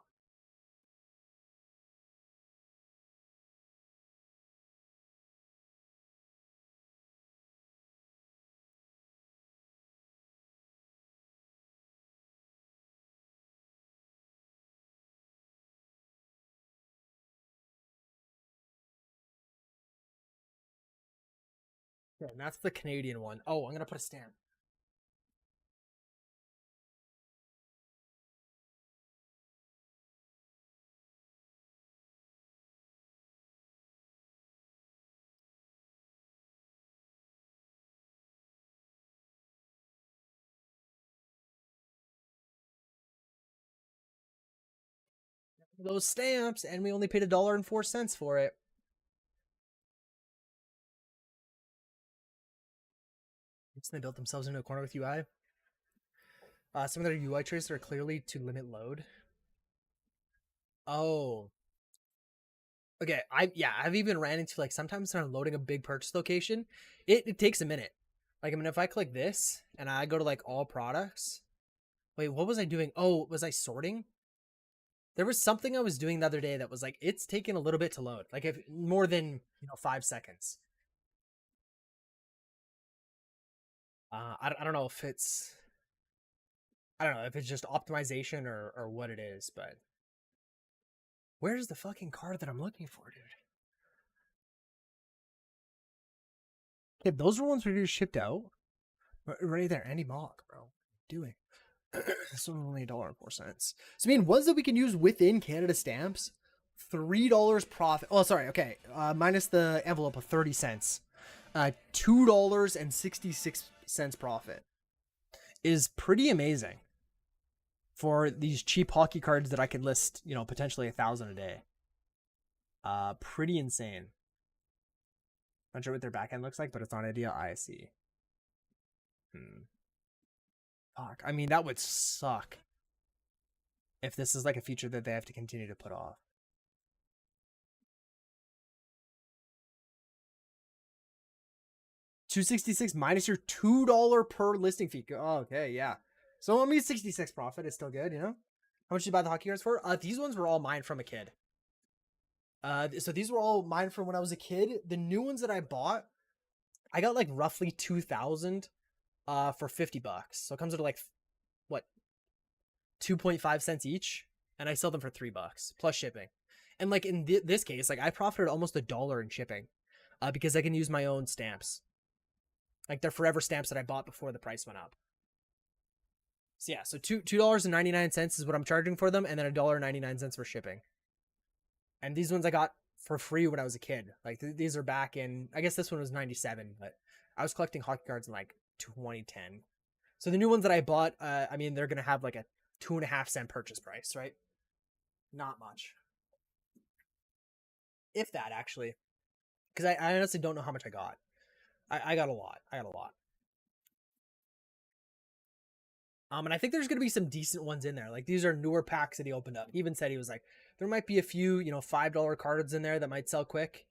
Yeah, and that's the Canadian one. Oh, I'm gonna put a stamp. Those stamps, and we only paid $1.04 for it. So they built themselves into a corner with UI. Some of their UI traits are clearly to limit load. Oh, okay. I've even ran into like sometimes when I'm loading a big purchase location, it takes a minute. Like I mean, if I click this and I go to like all products. Wait, what was I doing? Oh, was I sorting? There was something I was doing the other day that was like it's taking a little bit to load, like if more than 5 seconds. I don't know if it's I don't know if it's just optimization or what it is, but where's the fucking card that I'm looking for, dude? Okay, those are ones we just shipped out. Right there, Andy Mock, bro. What are you doing? This one only $1.04. So I mean, ones that we can use within Canada stamps, $3 profit. Oh, sorry. Okay, minus the envelope of 30 cents. $2.66 profit is pretty amazing for these cheap hockey cards that I could list, potentially 1,000 a day. Pretty insane. Not sure what their backend looks like, but it's on Idea IC. Fuck. I mean, that would suck if this is like a feature that they have to continue to put off. $2.66 minus your $2 per listing fee. Oh, okay, yeah. So I mean, 66 profit is still good, How much did you buy the hockey cards for? These ones were all mine from a kid. So these were all mine from when I was a kid. The new ones that I bought, I got like roughly 2,000 for $50. So it comes to like what 2.5 cents each, and I sell them for $3 plus shipping. And like in this case, like I profited almost $1 in shipping, because I can use my own stamps. Like they're forever stamps that I bought before the price went up. So yeah, so $2.99 is what I'm charging for them, and then $1.99 for shipping. And these ones I got for free when I was a kid. Like these are back in, I guess this one was 97, but I was collecting hockey cards in like 2010. So the new ones that I bought, I mean, they're gonna have like a 2.5 cent purchase price, right? Not much, if that actually, because I honestly don't know how much I got. I got a lot. I got a lot. And I think there's gonna be some decent ones in there. Like these are newer packs that he opened up. He even said he was like, there might be a few, $5 cards in there that might sell quick.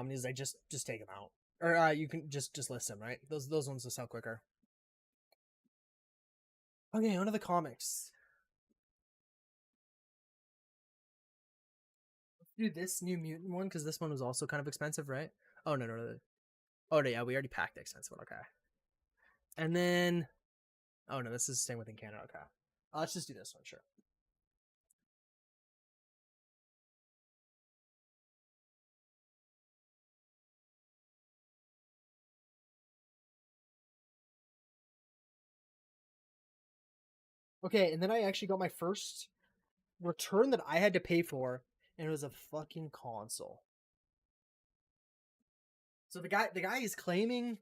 He's like, just take them out, or you can just list them, right? Those ones will sell quicker. Okay, on to the comics. Let's do this New Mutant one because this one was also kind of expensive, right? Oh no. Oh no, yeah, we already packed the expensive one. Okay, and then oh no, this is staying within Canada. Okay, let's just do this one, sure. Okay, and then I actually got my first return that I had to pay for, and it was a fucking console. So the guy is claiming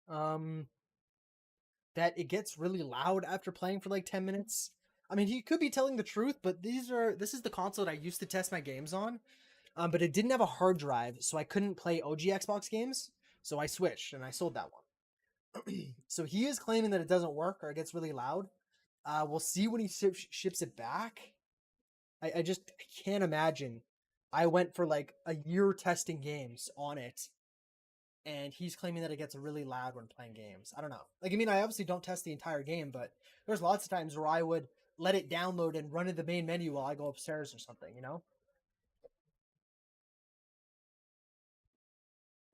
um that it gets really loud after playing for like 10 minutes. I mean, he could be telling the truth, but this is the console that I used to test my games on. But it didn't have a hard drive, so I couldn't play OG Xbox games. So I switched and I sold that one. So he is claiming that it doesn't work or it gets really loud. We'll see when he ships it back. I just can't imagine. I went for like a year testing games on it, and he's claiming that it gets really loud when playing games. I don't know. Like, I mean, I obviously don't test the entire game, but there's lots of times where I would let it download and run in the main menu while I go upstairs or something, you know?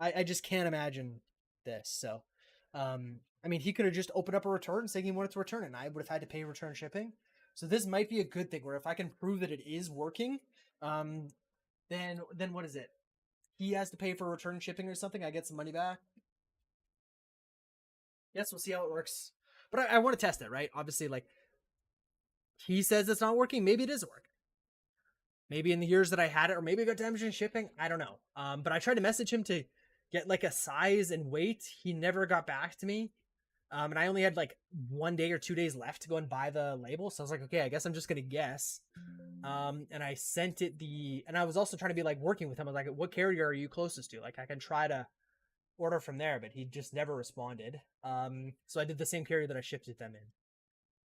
I just can't imagine this. So, I mean, he could have just opened up a return saying he wanted to return it, and I would have had to pay return shipping. So this might be a good thing where if I can prove that it is working, um, then what is it? He has to pay for return shipping or something. I get some money back. Yes, we'll see how it works. But I want to test it, right? Obviously, like he says it's not working. Maybe it is working. Maybe in the years that I had it, or maybe it got damaged in shipping. I don't know. But I tried to message him to get like a size and weight. He never got back to me. And I only had like 1 day or 2 days left to go and buy the label. So I was like, okay, I guess I'm just gonna guess. And I sent it and I was also trying to be like working with him. I was like, what carrier are you closest to? Like I can try to order from there, but he just never responded. So I did the same carrier that I shipped it them in.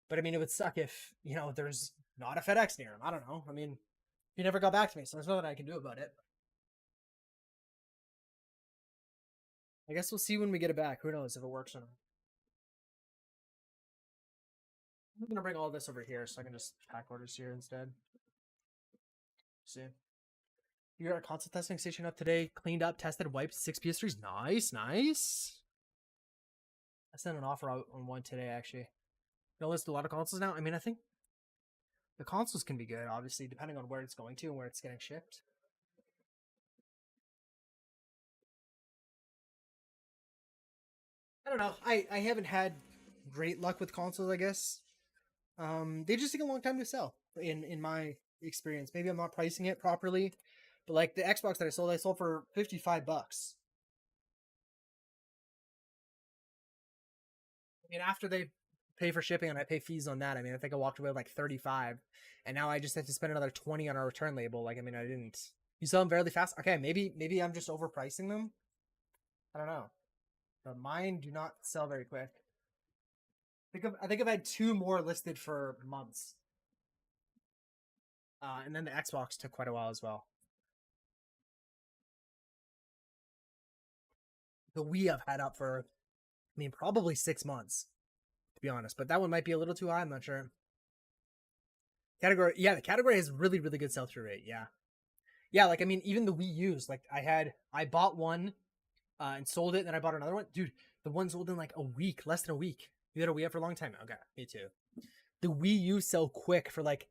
But I mean, it would suck if, there's not a FedEx near him. I don't know. I mean, he never got back to me, so there's nothing I can do about it. I guess we'll see when we get it back. Who knows if it works or not. I'm gonna bring all this over here so I can just pack orders here instead. See. You got a console testing station up today, cleaned up, tested, wiped 6 PS3s. Nice, nice. I sent an offer out on one today, actually. You'll list a lot of consoles now. I mean, I think the consoles can be good, obviously, depending on where it's going to and where it's getting shipped. I don't know. I haven't had great luck with consoles, I guess. They just take a long time to sell, in my experience. Maybe I'm not pricing it properly, but like the Xbox that I sold for $55. I mean, after they pay for shipping and I pay fees on that, I mean, I think I walked away with like 35, and now I just have to spend another 20 on our return label. Like, I mean, I didn't. You sell them fairly fast. Okay, maybe I'm just overpricing them. I don't know, but mine do not sell very quick. I think I've had two more listed for months, and then the Xbox took quite a while as well. The Wii I've had up for, I mean, probably 6 months to be honest, but that one might be a little too high. I'm not sure. Category, yeah, the category has really really good sell through rate. Yeah, yeah. Like I mean, even the Wii U's, like I bought one and sold it, and then I bought another one. Dude, the one sold in like a week, less than a week. You had a Wii U for a long time. Okay, me too. The Wii U sell quick for like,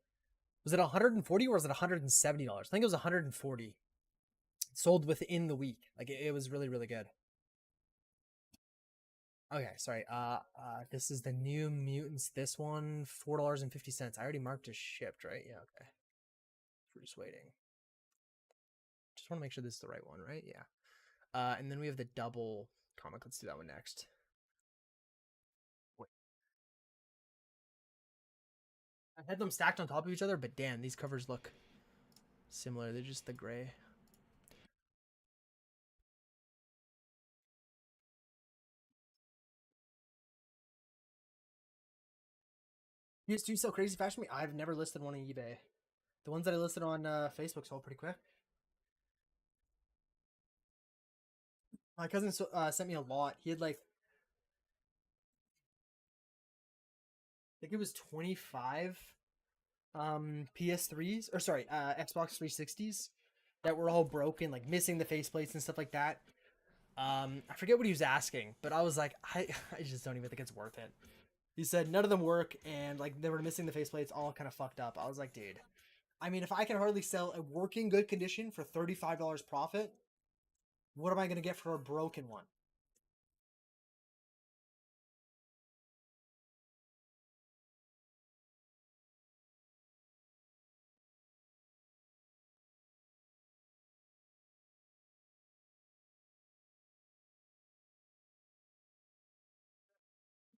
was it 140 or was it $170? I think it was 140. Sold within the week. Like it was really really good. Okay, sorry. This is the New Mutants. This one, $4.50. I already marked as shipped, right? Yeah, okay. We're just waiting. Just want to make sure this is the right one, right? Yeah. And then we have the double comic. Let's do that one next. Wait. I had them stacked on top of each other, but damn, these covers look similar. They're just the gray. Do you sell crazy fast for me? I've never listed one on eBay. The ones that I listed on Facebook sold pretty quick. My cousin sent me a lot. He had like, I think it was 25 PS3s, or sorry, Xbox 360s that were all broken, like missing the faceplates and stuff like that. I forget what he was asking, but I was like, I just don't even think it's worth it. He said none of them work, and like they were missing the faceplates, all kind of fucked up. I was like, dude, I mean, if I can hardly sell a working good condition for $35 profit, what am I gonna get for a broken one?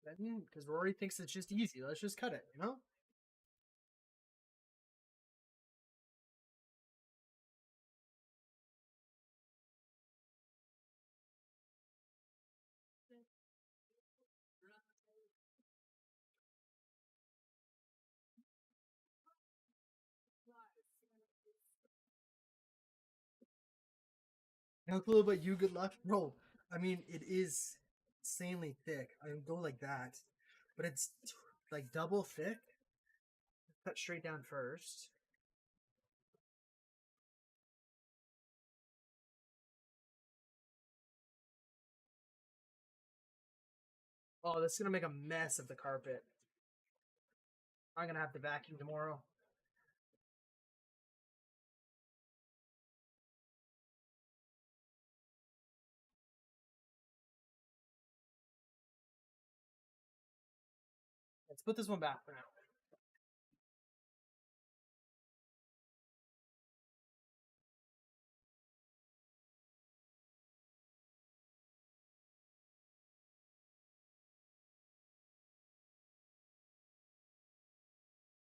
Because Rory thinks it's just easy. Let's just cut it, you know? No clue about you. Good luck, bro. I mean, it is insanely thick. I would go like that, but it's like double thick. Cut straight down first. Oh, this is gonna make a mess of the carpet. I'm gonna have to vacuum tomorrow. Let's put this one back for now.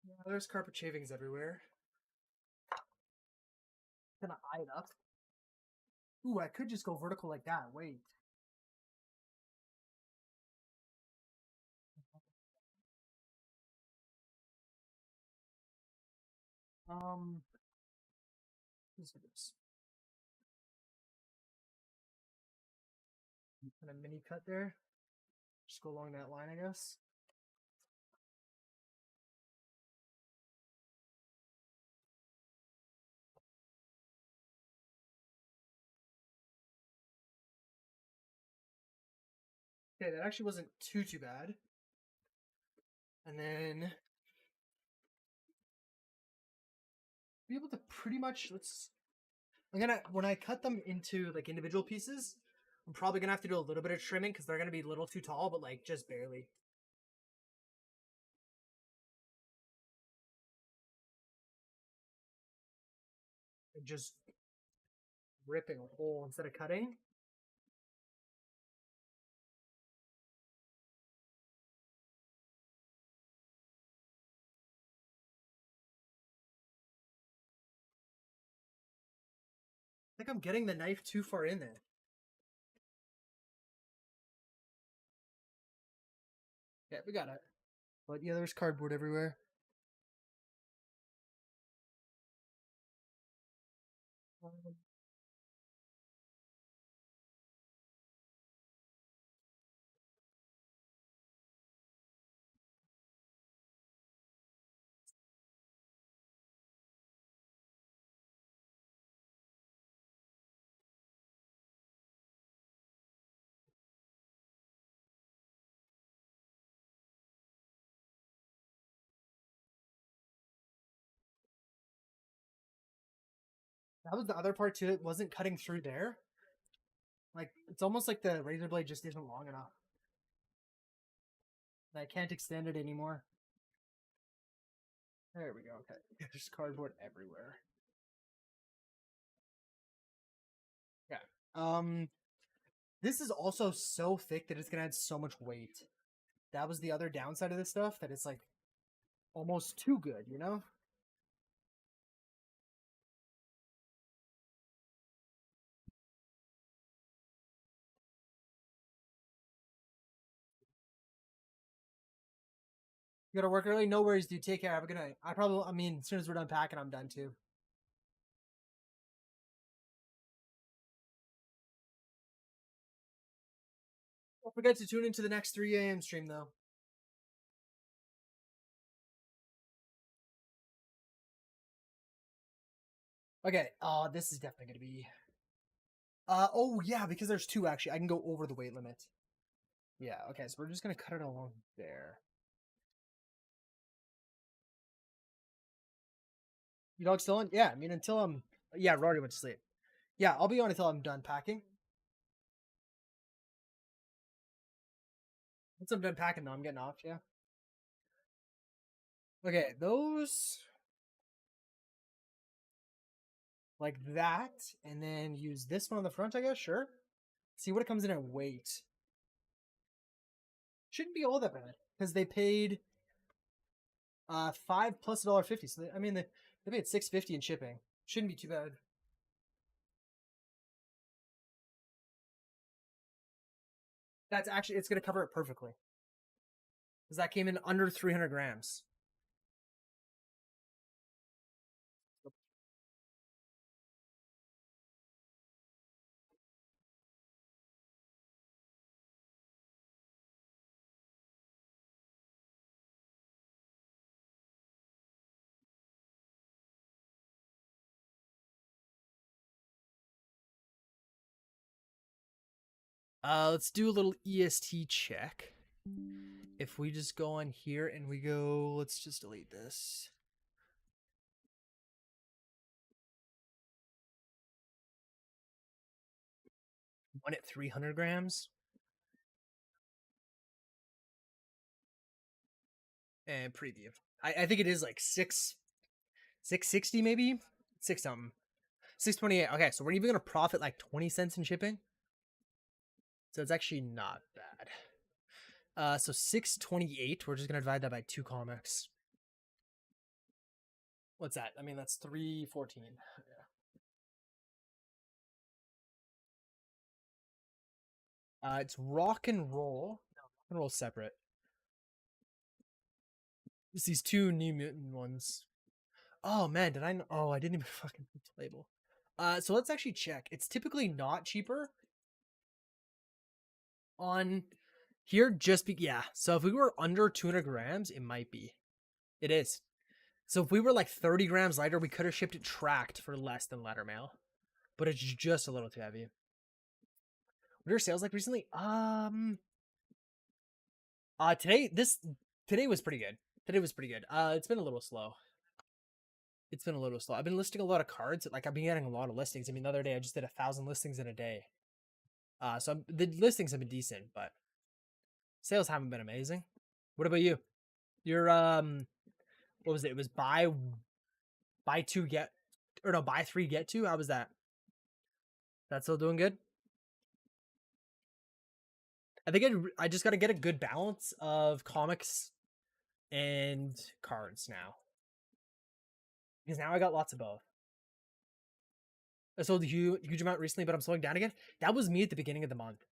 Yeah, there's carpet shavings everywhere. Gonna eye it up. Ooh, I could just go vertical like that. Wait. Let's do this. Kind of mini cut there. Just go along that line, I guess. Okay, that actually wasn't too bad. And then be able to pretty much I'm gonna when I cut them into like individual pieces, I'm probably gonna have to do a little bit of trimming because they're gonna be a little too tall, but like just barely. And just ripping a hole instead of cutting. I think I'm getting the knife too far in there. Yeah, we got it. But yeah, there's cardboard everywhere. That was the other part too. It wasn't cutting through there. Like it's almost like the razor blade just isn't long enough. I can't extend it anymore. There we go. Okay, there's cardboard everywhere. Yeah. This is also so thick that it's gonna add so much weight. That was the other downside of this stuff, that it's like almost too good, you know? You gotta work early. No worries, dude. Take care. Have a good night. I mean, as soon as we're done packing, I'm done too. Don't forget to tune into the next 3 a.m. stream, though. Okay. This is definitely gonna be. Oh yeah, because there's two actually. I can go over the weight limit. Yeah. Okay. So we're just gonna cut it along there. You dog still on? Yeah. I mean, until I'm. Yeah, Rory went to sleep. Yeah, I'll be on until I'm done packing. Once I'm done packing, though, I'm getting off. Yeah. Okay, those like that, and then use this one on the front, I guess. Sure. See what it comes in at weight. Shouldn't be all that bad because they paid 5 plus $1.50. So I mean, they paid $6.50 in shipping. Shouldn't be too bad. That's actually it's gonna cover it perfectly because that came in under 300 grams. Let's do a little EST check. If we just go on here and we go, let's just delete this. One at 300 grams. And preview. I think it is like 660 maybe? 6 something. 628. Okay, so we're even gonna profit like 20 cents in shipping. So it's actually not bad. So 628, we're just gonna divide that by 2 comics. What's that? I mean, that's 314. Yeah. It's rock and roll. No, rock and roll separate. It's these 2 New Mutant ones. Oh man, did I? Oh, I didn't even fucking put the label. So let's actually check. It's typically not cheaper on here. Yeah. So if we were under 200 grams, it might be. It is. So if we were like 30 grams lighter, we could have shipped it tracked for less than letter mail, but it's just a little too heavy. What are your sales like recently? Today was pretty good. Today was pretty good. It's been a little slow. It's been a little slow. I've been listing a lot of cards. Like I've been getting a lot of listings. I mean, the other day I just did 1,000 listings in a day. So the listings have been decent, but sales haven't been amazing. What about you? Your what was it? It was buy two get, or no, buy three get two. How was that? That's still doing good. I think I just got to get a good balance of comics and cards now, because now I got lots of both. I sold a huge amount recently, but I'm slowing down again. That was me at the beginning of the month.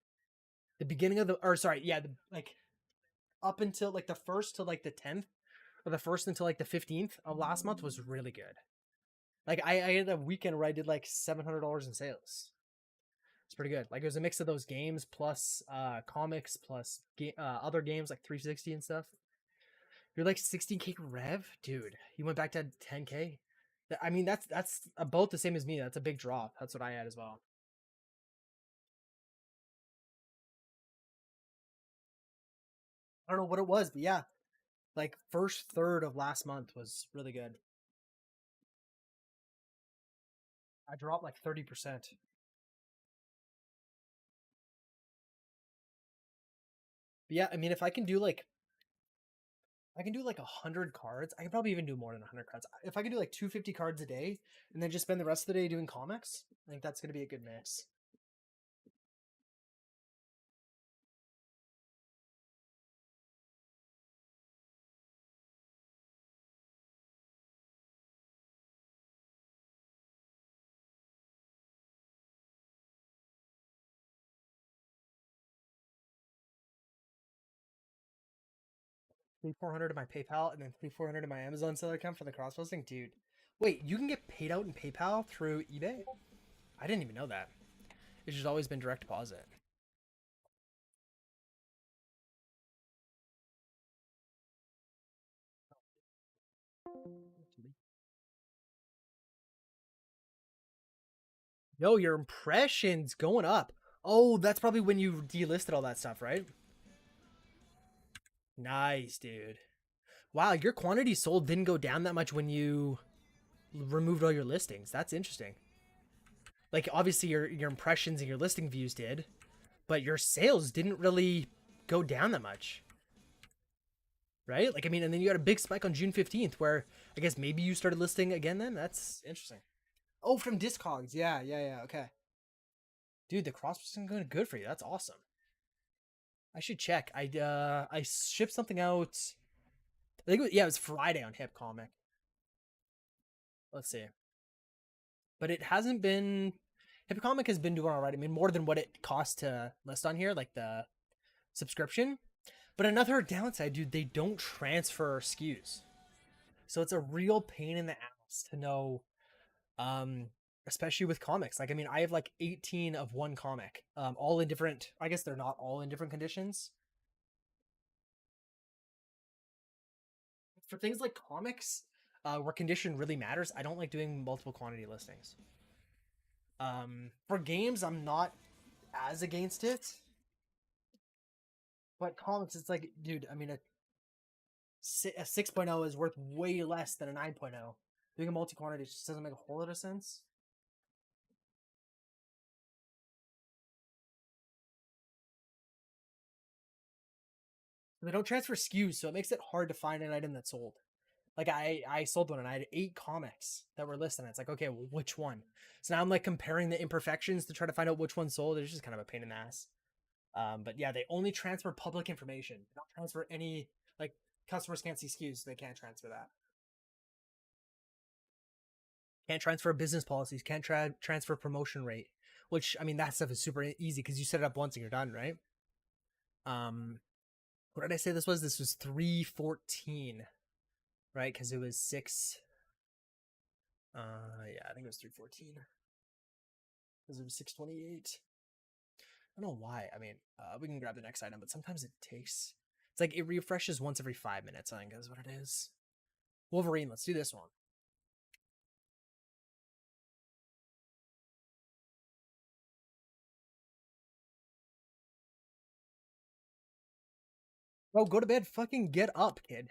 The beginning of the, or sorry, yeah, like up until like the first to like the 10th, or the first until like the 15th of last month was really good. Like I had a weekend where I did like $700 in sales. It's pretty good. Like it was a mix of those games plus comics plus other games like 360 and stuff. You're like 16K rev, dude. You went back to 10K. I mean, that's about the same as me. That's a big drop. That's what I had as well. I don't know what it was, but yeah, like first third of last month was really good. I dropped like 30%. But yeah, I mean, if I can do like 100 cards. I can probably even do more than 100 cards. If I can do like 250 cards a day and then just spend the rest of the day doing comics, I think that's gonna be a good mix. 300-400 in my PayPal and then 300-400 in my Amazon seller account for the cross posting, dude. Wait, you can get paid out in PayPal through eBay? I didn't even know that. It's just always been direct deposit. Yo, your impressions going up. Oh, that's probably when you delisted all that stuff, right? Nice, dude. Wow, your quantity sold didn't go down that much when you removed all your listings. That's interesting. Like obviously your impressions and your listing views did, but your sales didn't really go down that much. Right? Like I mean, and then you got a big spike on June 15th where I guess maybe you started listing again then. That's interesting. Oh, from Discogs. Yeah. Okay. Dude, the cross was going good for you. That's awesome. I should check. I shipped something out. I think it was Friday on Hip Comic. Let's see. But it hasn't been. Hip Comic has been doing all right. I mean, more than what it costs to list on here, like the subscription. But another downside, dude, they don't transfer SKUs. So it's a real pain in the ass to know, um, especially with comics. Like, I mean, I have like 18 of one comic, all in different, I guess they're not all in different conditions. For things like comics, where condition really matters, I don't like doing multiple quantity listings. For games, I'm not as against it. But comics, it's like, dude, I mean, a 6.0 is worth way less than a 9.0. Doing a multi quantity just doesn't make a whole lot of sense. They don't transfer SKUs, so it makes it hard to find an item that's sold. Like I sold one and I had 8 comics that were listed. And it's like, okay, well, which one? So now I'm like comparing the imperfections to try to find out which one sold. It's just kind of a pain in the ass. But yeah, they only transfer public information. They don't transfer any, like, customers can't see SKUs, so they can't transfer that. Can't transfer business policies. Can't transfer promotion rate. Which, I mean, that stuff is super easy because you set it up once and you're done, right? Um, what did I say this was? This was 314, right? Because it was 6. Yeah, I think it was 314 because it was 628. I don't know why. I mean, we can grab the next item, but sometimes it takes. It's like it refreshes once every 5 minutes. I think is what it is. Wolverine. Let's do this one. Oh, go to bed. Fucking get up, kid.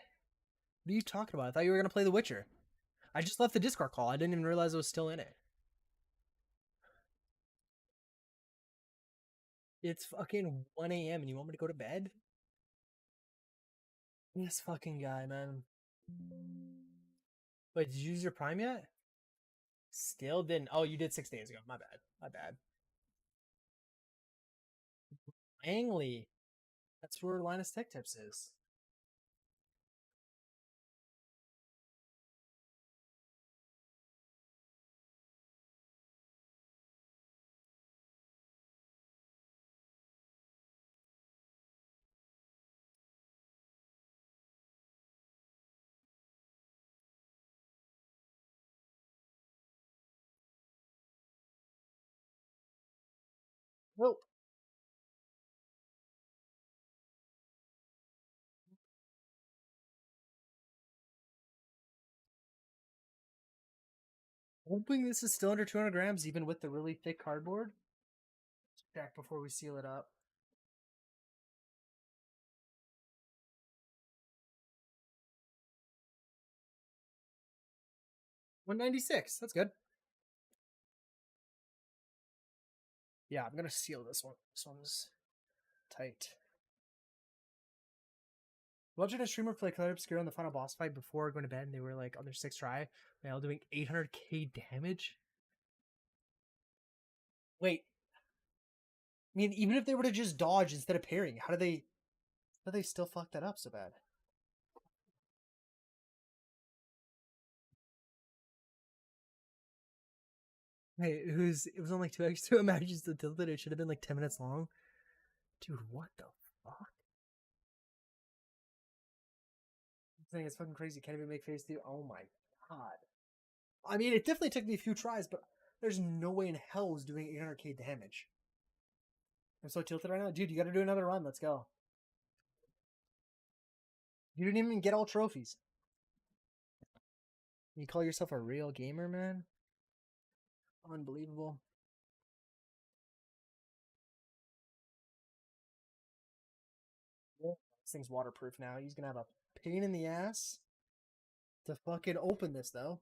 What are you talking about? I thought you were gonna play The Witcher. I just left the Discord call. I didn't even realize I was still in it. It's fucking 1 a.m. and you want me to go to bed? This fucking guy, man. Wait, did you use your Prime yet? Still didn't. Oh, you did 6 days ago. My bad. My bad. Langley. That's where Linus Tech Tips is. Well, hoping this is still under 200 grams, even with the really thick cardboard. Check before we seal it up. $196. That's good. Yeah, I'm gonna seal this one. This one's tight. Watching a streamer play Color Obscure on the final boss fight before going to bed, and they were like on their 6th try, now doing 800k damage. Wait, I mean, even if they were to just dodge instead of parrying, how do they still fuck that up so bad? Hey, it was only like 2x2 imagines the tilted. It should have been like 10 minutes long. Dude, what the fuck? I'm saying it's fucking crazy. Can't even make phase 2. Oh my god. I mean, it definitely took me a few tries, but there's no way in hell I was doing 800k damage. I'm so tilted right now. Dude, you gotta do another run. Let's go. You didn't even get all trophies. You call yourself a real gamer, man? Unbelievable. Yeah. This thing's waterproof now. He's gonna have a pain in the ass to fucking open this, though.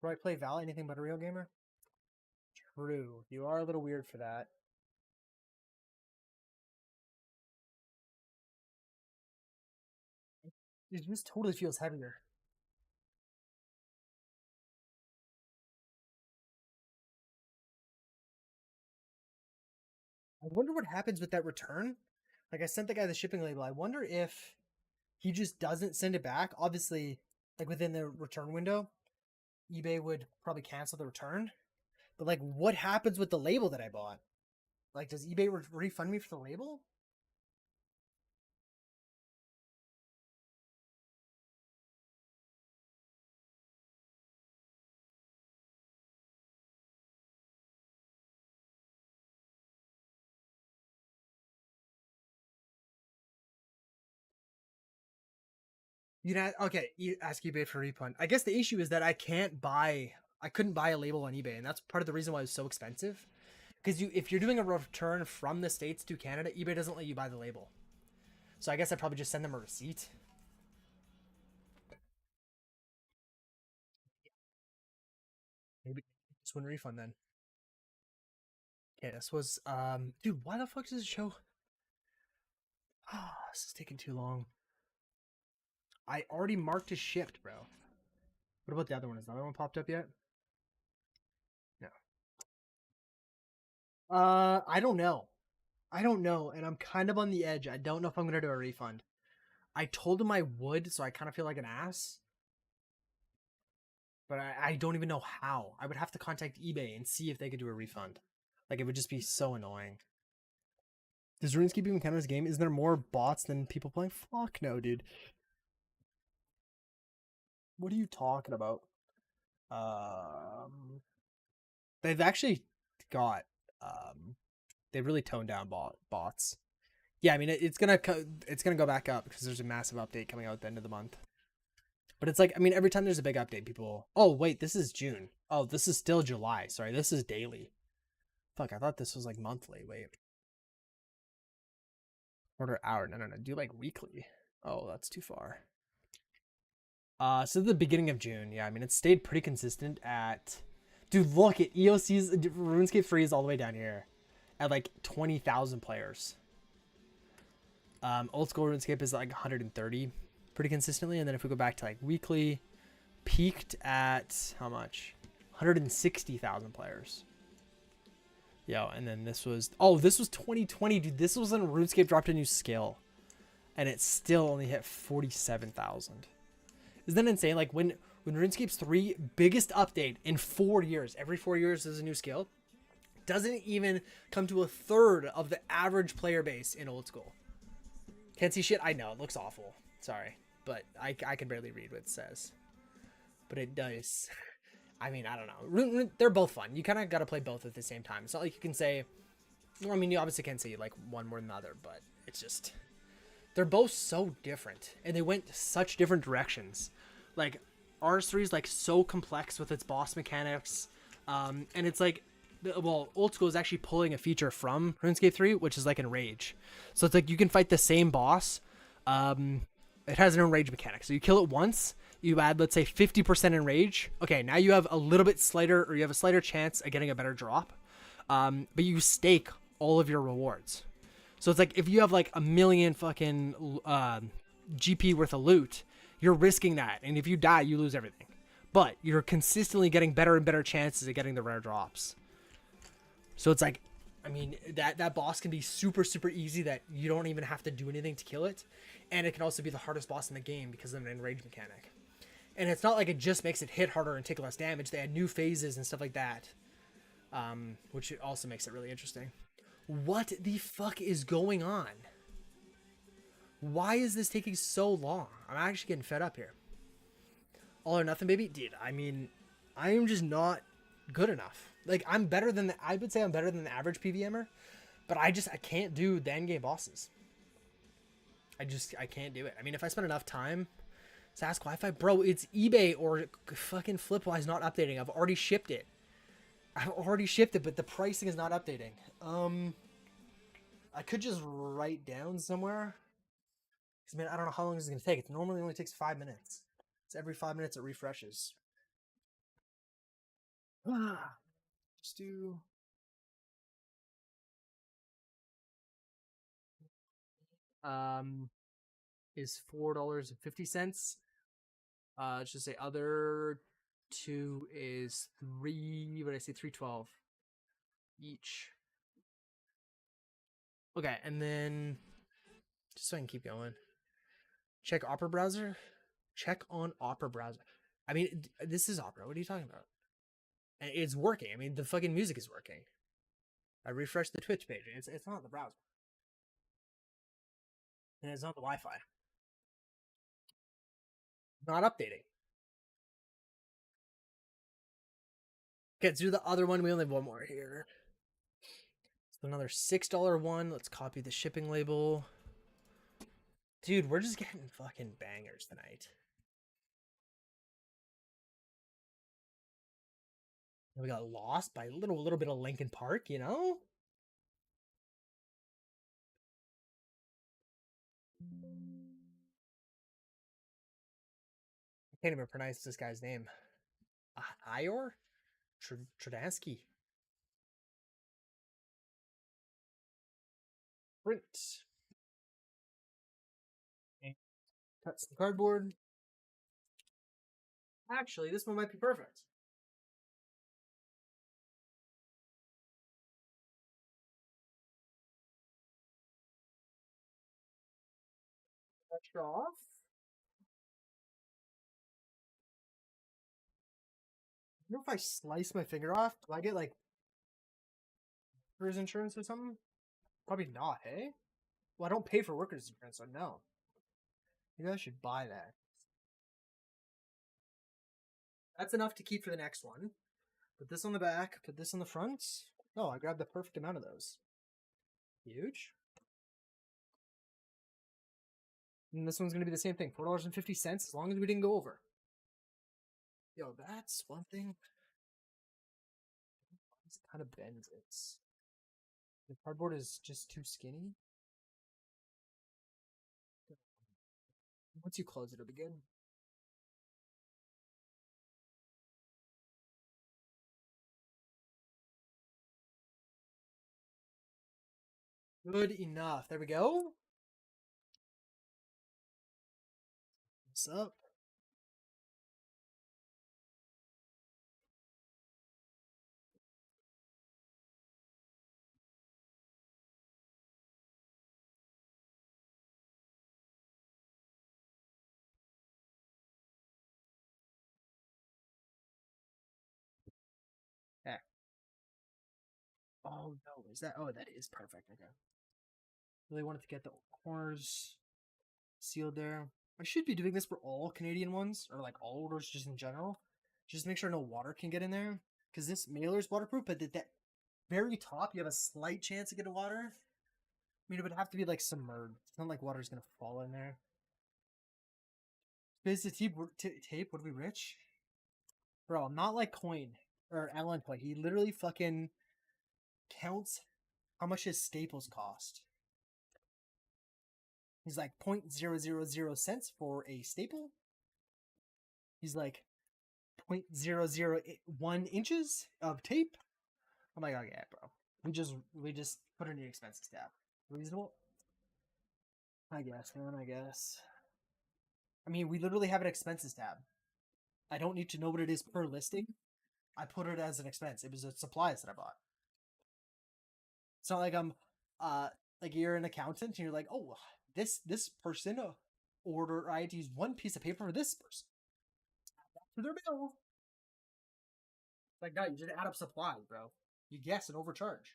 Do I play Val anything but a real gamer? True. You are a little weird for that. It just totally feels heavier. I wonder what happens with that return. Like I sent the guy the shipping label. I wonder if he just doesn't send it back. Obviously, like within the return window, eBay would probably cancel the return. But like, what happens with the label that I bought? Like, does eBay refund me for the label? You know, okay, you ask eBay for a refund. I guess the issue is that I couldn't buy a label on eBay, and that's part of the reason why it was so expensive. Because if you're doing a return from the States to Canada, eBay doesn't let you buy the label. So I guess I'd probably just send them a receipt. Maybe just win a refund then. Okay, this was dude, why the fuck does it show? This is taking too long. I already marked as shipped, bro. What about the other one? Has the other one popped up yet? No. I don't know. I don't know, and I'm kind of on the edge. I don't know if I'm gonna do a refund. I told him I would, so I kind of feel like an ass. But I don't even know how. I would have to contact eBay and see if they could do a refund. Like, it would just be so annoying. Does RuneScape even count as a game? Is there more bots than people playing? Fuck no, dude. What are you talking about? Um, they've actually got they've really toned down bots. Yeah, I mean it's gonna go back up because there's a massive update coming out at the end of the month. But it's like, I mean, every time there's a big update, people. Oh wait, this is June. Oh, this is still July. Sorry, this is daily. Fuck, I thought this was like monthly. Wait, order hour. No, no, no. Do like weekly. Oh, that's too far. So the beginning of June. Yeah, I mean, it stayed pretty consistent at. Dude, look at EOC's RuneScape Free is all the way down here, at like 20,000 players. Old school RuneScape is like 130, pretty consistently, and then if we go back to like weekly, peaked at how much? 160,000 players. Yo, and then this was 2020, dude. This was when RuneScape dropped a new skill, and it still only hit 47,000. Isn't that insane? Like when RuneScape's 3 biggest update in 4 years, every 4 years there's a new skill, doesn't even come to a third of the average player base in old school. Can't see shit. I know it looks awful. Sorry, but I can barely read what it says, but it does. I mean, I don't know. They're both fun. You kind of got to play both at the same time. It's not like you can say. Well, I mean, you obviously can't say like one more than the other, but it's just they're both so different, and they went such different directions. Like RS3 is like so complex with its boss mechanics, and it's like, well, old school is actually pulling a feature from RuneScape 3, which is like Enrage. So it's like you can fight the same boss. It has an Enrage mechanic, so you kill it once. You add, let's say, 50% Enrage. Okay, now you have a little bit slighter, or you have a slighter chance of getting a better drop. But you stake all of your rewards. So it's like if you have like a million fucking GP worth of loot, you're risking that, and if you die, you lose everything. But you're consistently getting better and better chances of getting the rare drops. So it's like, I mean, that boss can be super super easy that you don't even have to do anything to kill it, and it can also be the hardest boss in the game because of an enrage mechanic. And it's not like it just makes it hit harder and take less damage. They add new phases and stuff like that, which also makes it really interesting. What the fuck is going on? Why is this taking so long? I'm actually getting fed up here. All or nothing, baby? Dude, I mean, I am just not good enough. Like, I would say I'm better than the average PVMer, but I can't do the end game bosses. I can't do it. I mean, if I spend enough time, Sask Wi-Fi, bro, it's eBay or fucking Flipwise not updating. I've already shipped it. But the pricing is not updating. I could just write down somewhere. Because, man, I don't know how long this is going to take. It normally only takes 5 minutes. It's every 5 minutes it refreshes. Just do... is $4.50. Let's just say other two is three. What did I say? $3.12 each. Okay, and then just so I can keep going. Check Opera browser. Check on Opera browser. I mean, this is Opera. What are you talking about? And it's working. I mean, the fucking music is working. I refreshed the Twitch page. It's not the browser. And it's not the Wi-Fi. Not updating. Okay, let's do the other one. We only have one more here. So another $6 one. Let's copy the shipping label. Dude, we're just getting fucking bangers tonight. And we got lost by a little bit of Linkin Park, you know? I can't even pronounce this guy's name. Ior? Tradansky. Print. Cuts the cardboard. Actually, this one might be perfect. Extra off. You know, if I slice my finger off, do I get like workers insurance or something? Probably not, hey? Well, I don't pay for workers insurance, so no. Maybe I should buy that. That's enough to keep for the next one. Put this on the back, put this on the front. Oh, I grabbed the perfect amount of those. Huge. And this one's going to be the same thing, $4.50 as long as we didn't go over. Yo, that's one thing. It kind of bends it. The cardboard is just too skinny. Once you close it, it'll be good. Good enough. There we go. What's up? Yeah. Oh no, is that? Oh, that is perfect. Okay. Really wanted to get the corners sealed there. I should be doing this for all Canadian ones, or like all orders just in general. Just make sure no water can get in there. Because this mailer is waterproof, but at that very top, you have a slight chance to get water. I mean, it would have to be like submerged. It's not like water's gonna fall in there. Biz the tape, would we rich? Bro, I'm not like Coin or Alan Coin. He literally fucking counts how much his staples cost. He's like 0.000 for a staple. He's like 0.001 inches of tape. I'm like, okay, bro. We just put in the expenses tab. Reasonable? I guess, man, I guess. I mean, we literally have an expenses tab. I don't need to know what it is per listing. I put it as an expense. It was a supplies that I bought. It's not like I'm like you're an accountant and you're like, oh, this person order I had to use one piece of paper for this person. For their bill. Like that, you just add up supplies, bro. You guess and overcharge.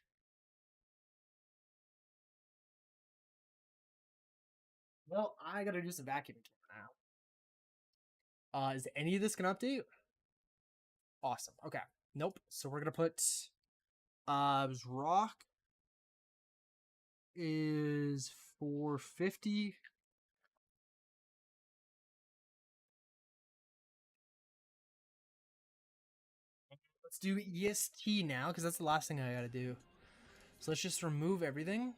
Well, I gotta do some vacuuming now. Is any of this gonna update? Awesome. Okay. Nope. So we're gonna put rock is 450. Let's do EST now because that's the last thing I gotta do. So let's just remove everything.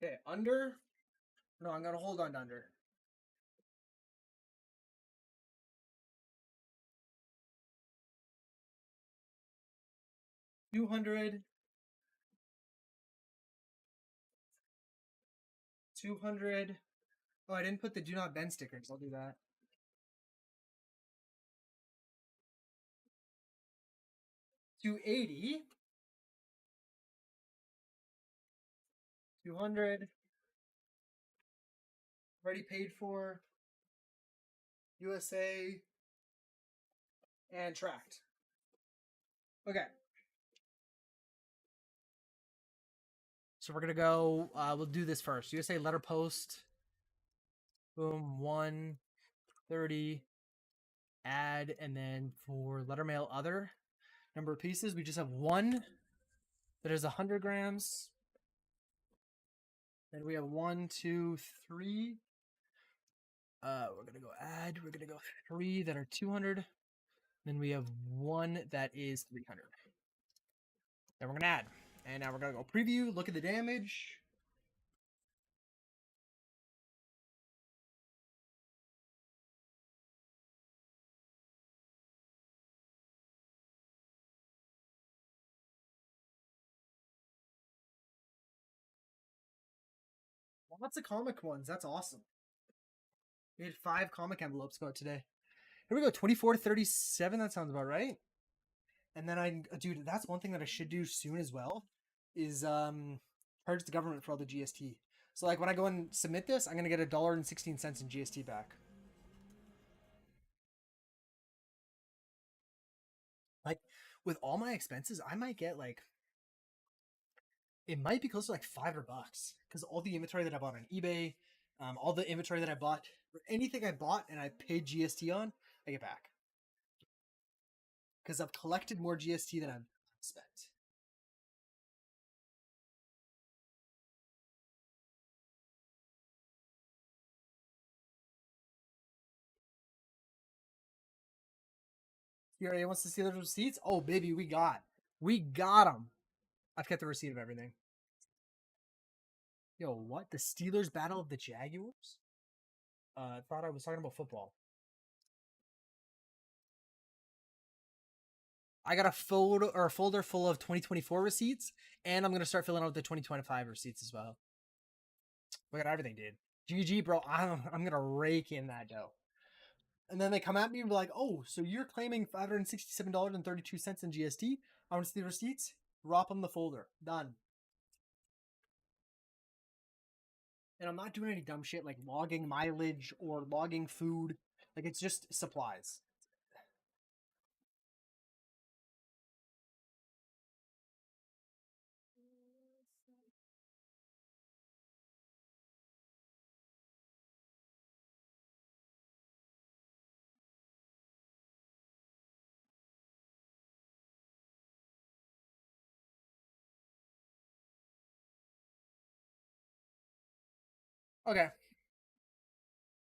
Okay, under. No, I'm gonna hold on to under. 200. 200. Oh, I didn't put the do not bend stickers. I'll do that. 280. 200. Already paid for. USA. And tracked. Okay. So we're gonna go. We'll do this first. USA letter post. Boom. 130. Add, and then for letter mail other number of pieces, we just have one that is 100 grams. Then we have 1, 2, 3. We're gonna go add. We're gonna go 3 that are 200. Then we have 1 that is 300. Then we're gonna add, and now we're gonna go preview. Look at the damage. Lots of comic ones. That's awesome. We had 5 comic envelopes go out today. Here we go. 24.37. That sounds about right. And then dude, that's one thing that I should do soon as well, is charge the government for all the GST. So like when I go and submit this, I'm gonna get $1.16 in GST back. Like with all my expenses, I might get like, it might be close to like $500 because all the inventory that I bought on eBay, all the inventory that I bought, anything I bought and I paid GST on, I get back. Because I've collected more GST than I've spent. CRA wants to see those receipts. Oh baby, we got them. I've kept the receipt of everything. Yo, what? The Steelers battle of the Jaguars? I thought I was talking about football. I got a folder full of 2024 receipts, and I'm gonna start filling out the 2025 receipts as well. We got everything, dude. GG, bro. I'm gonna rake in that dough. And then they come at me and be like, "Oh, so you're claiming $567.32 in GST? I want to see the receipts. Drop them the folder. Done." And I'm not doing any dumb shit like logging mileage or logging food. Like it's just supplies. Okay.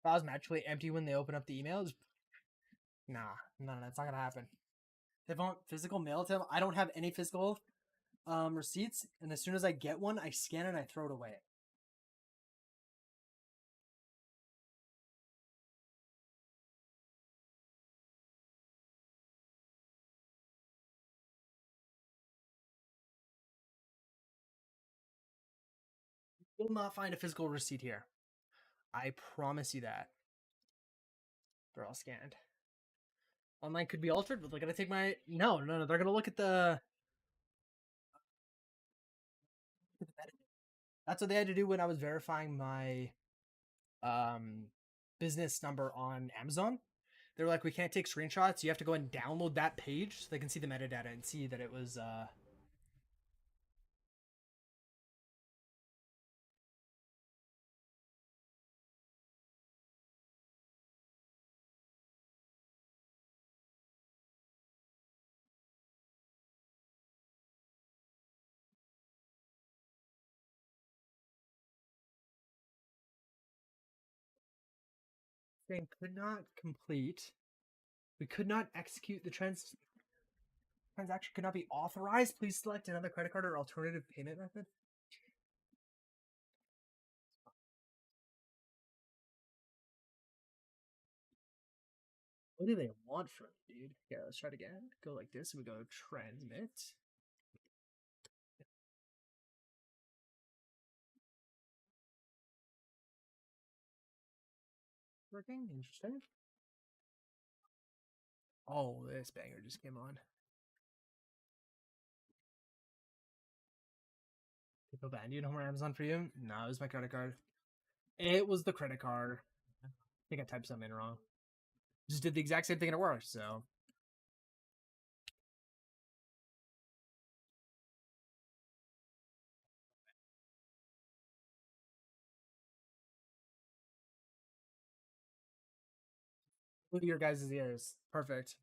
Files magically empty when they open up the emails. Nah, no, that's not gonna happen. They won't physical mail to them. I don't have any physical receipts, and as soon as I get one, I scan it and I throw it away. You will not find a physical receipt here. I promise you that. They're all scanned. Online could be altered, but they're gonna take my no. They're gonna look at the. That's what they had to do when I was verifying my business number on Amazon. They were like, we can't take screenshots. You have to go and download that page so they can see the metadata and see that it was thing could not complete. We could not execute the transaction could not be authorized. Please select another credit card or alternative payment method. What do they want from me, dude? Yeah, let's try it again. Go like this. We go transmit. Working? Interesting. Oh, this banger just came on. People banned you no more Amazon for you? No, it was my credit card. It was the credit card. I think I typed something in wrong. Just did the exact same thing and it worked, so. Look at your guys' ears. Perfect.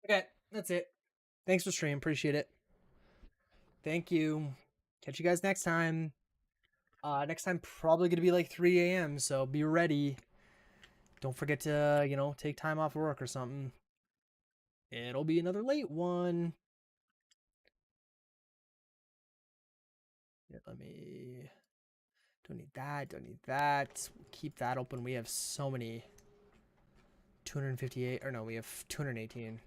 Okay, that's it. Thanks for stream. Appreciate it. Thank you. Catch you guys next time. Next time probably gonna be like 3 a.m. So be ready. Don't forget to, take time off work or something. It'll be another late one. Yeah, let me. Don't need that. Don't need that. Keep that open. We have so many. 258. Or no, we have 218.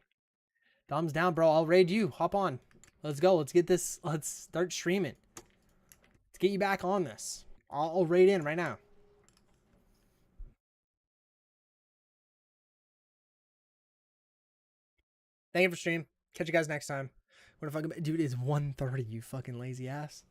Thumbs down, bro. I'll raid you. Hop on. Let's go. Let's get this. Let's start streaming. Let's get you back on this. I'll raid in right now. Thank you for stream. Catch you guys next time. What if I dude, it's 1:30, you fucking lazy ass.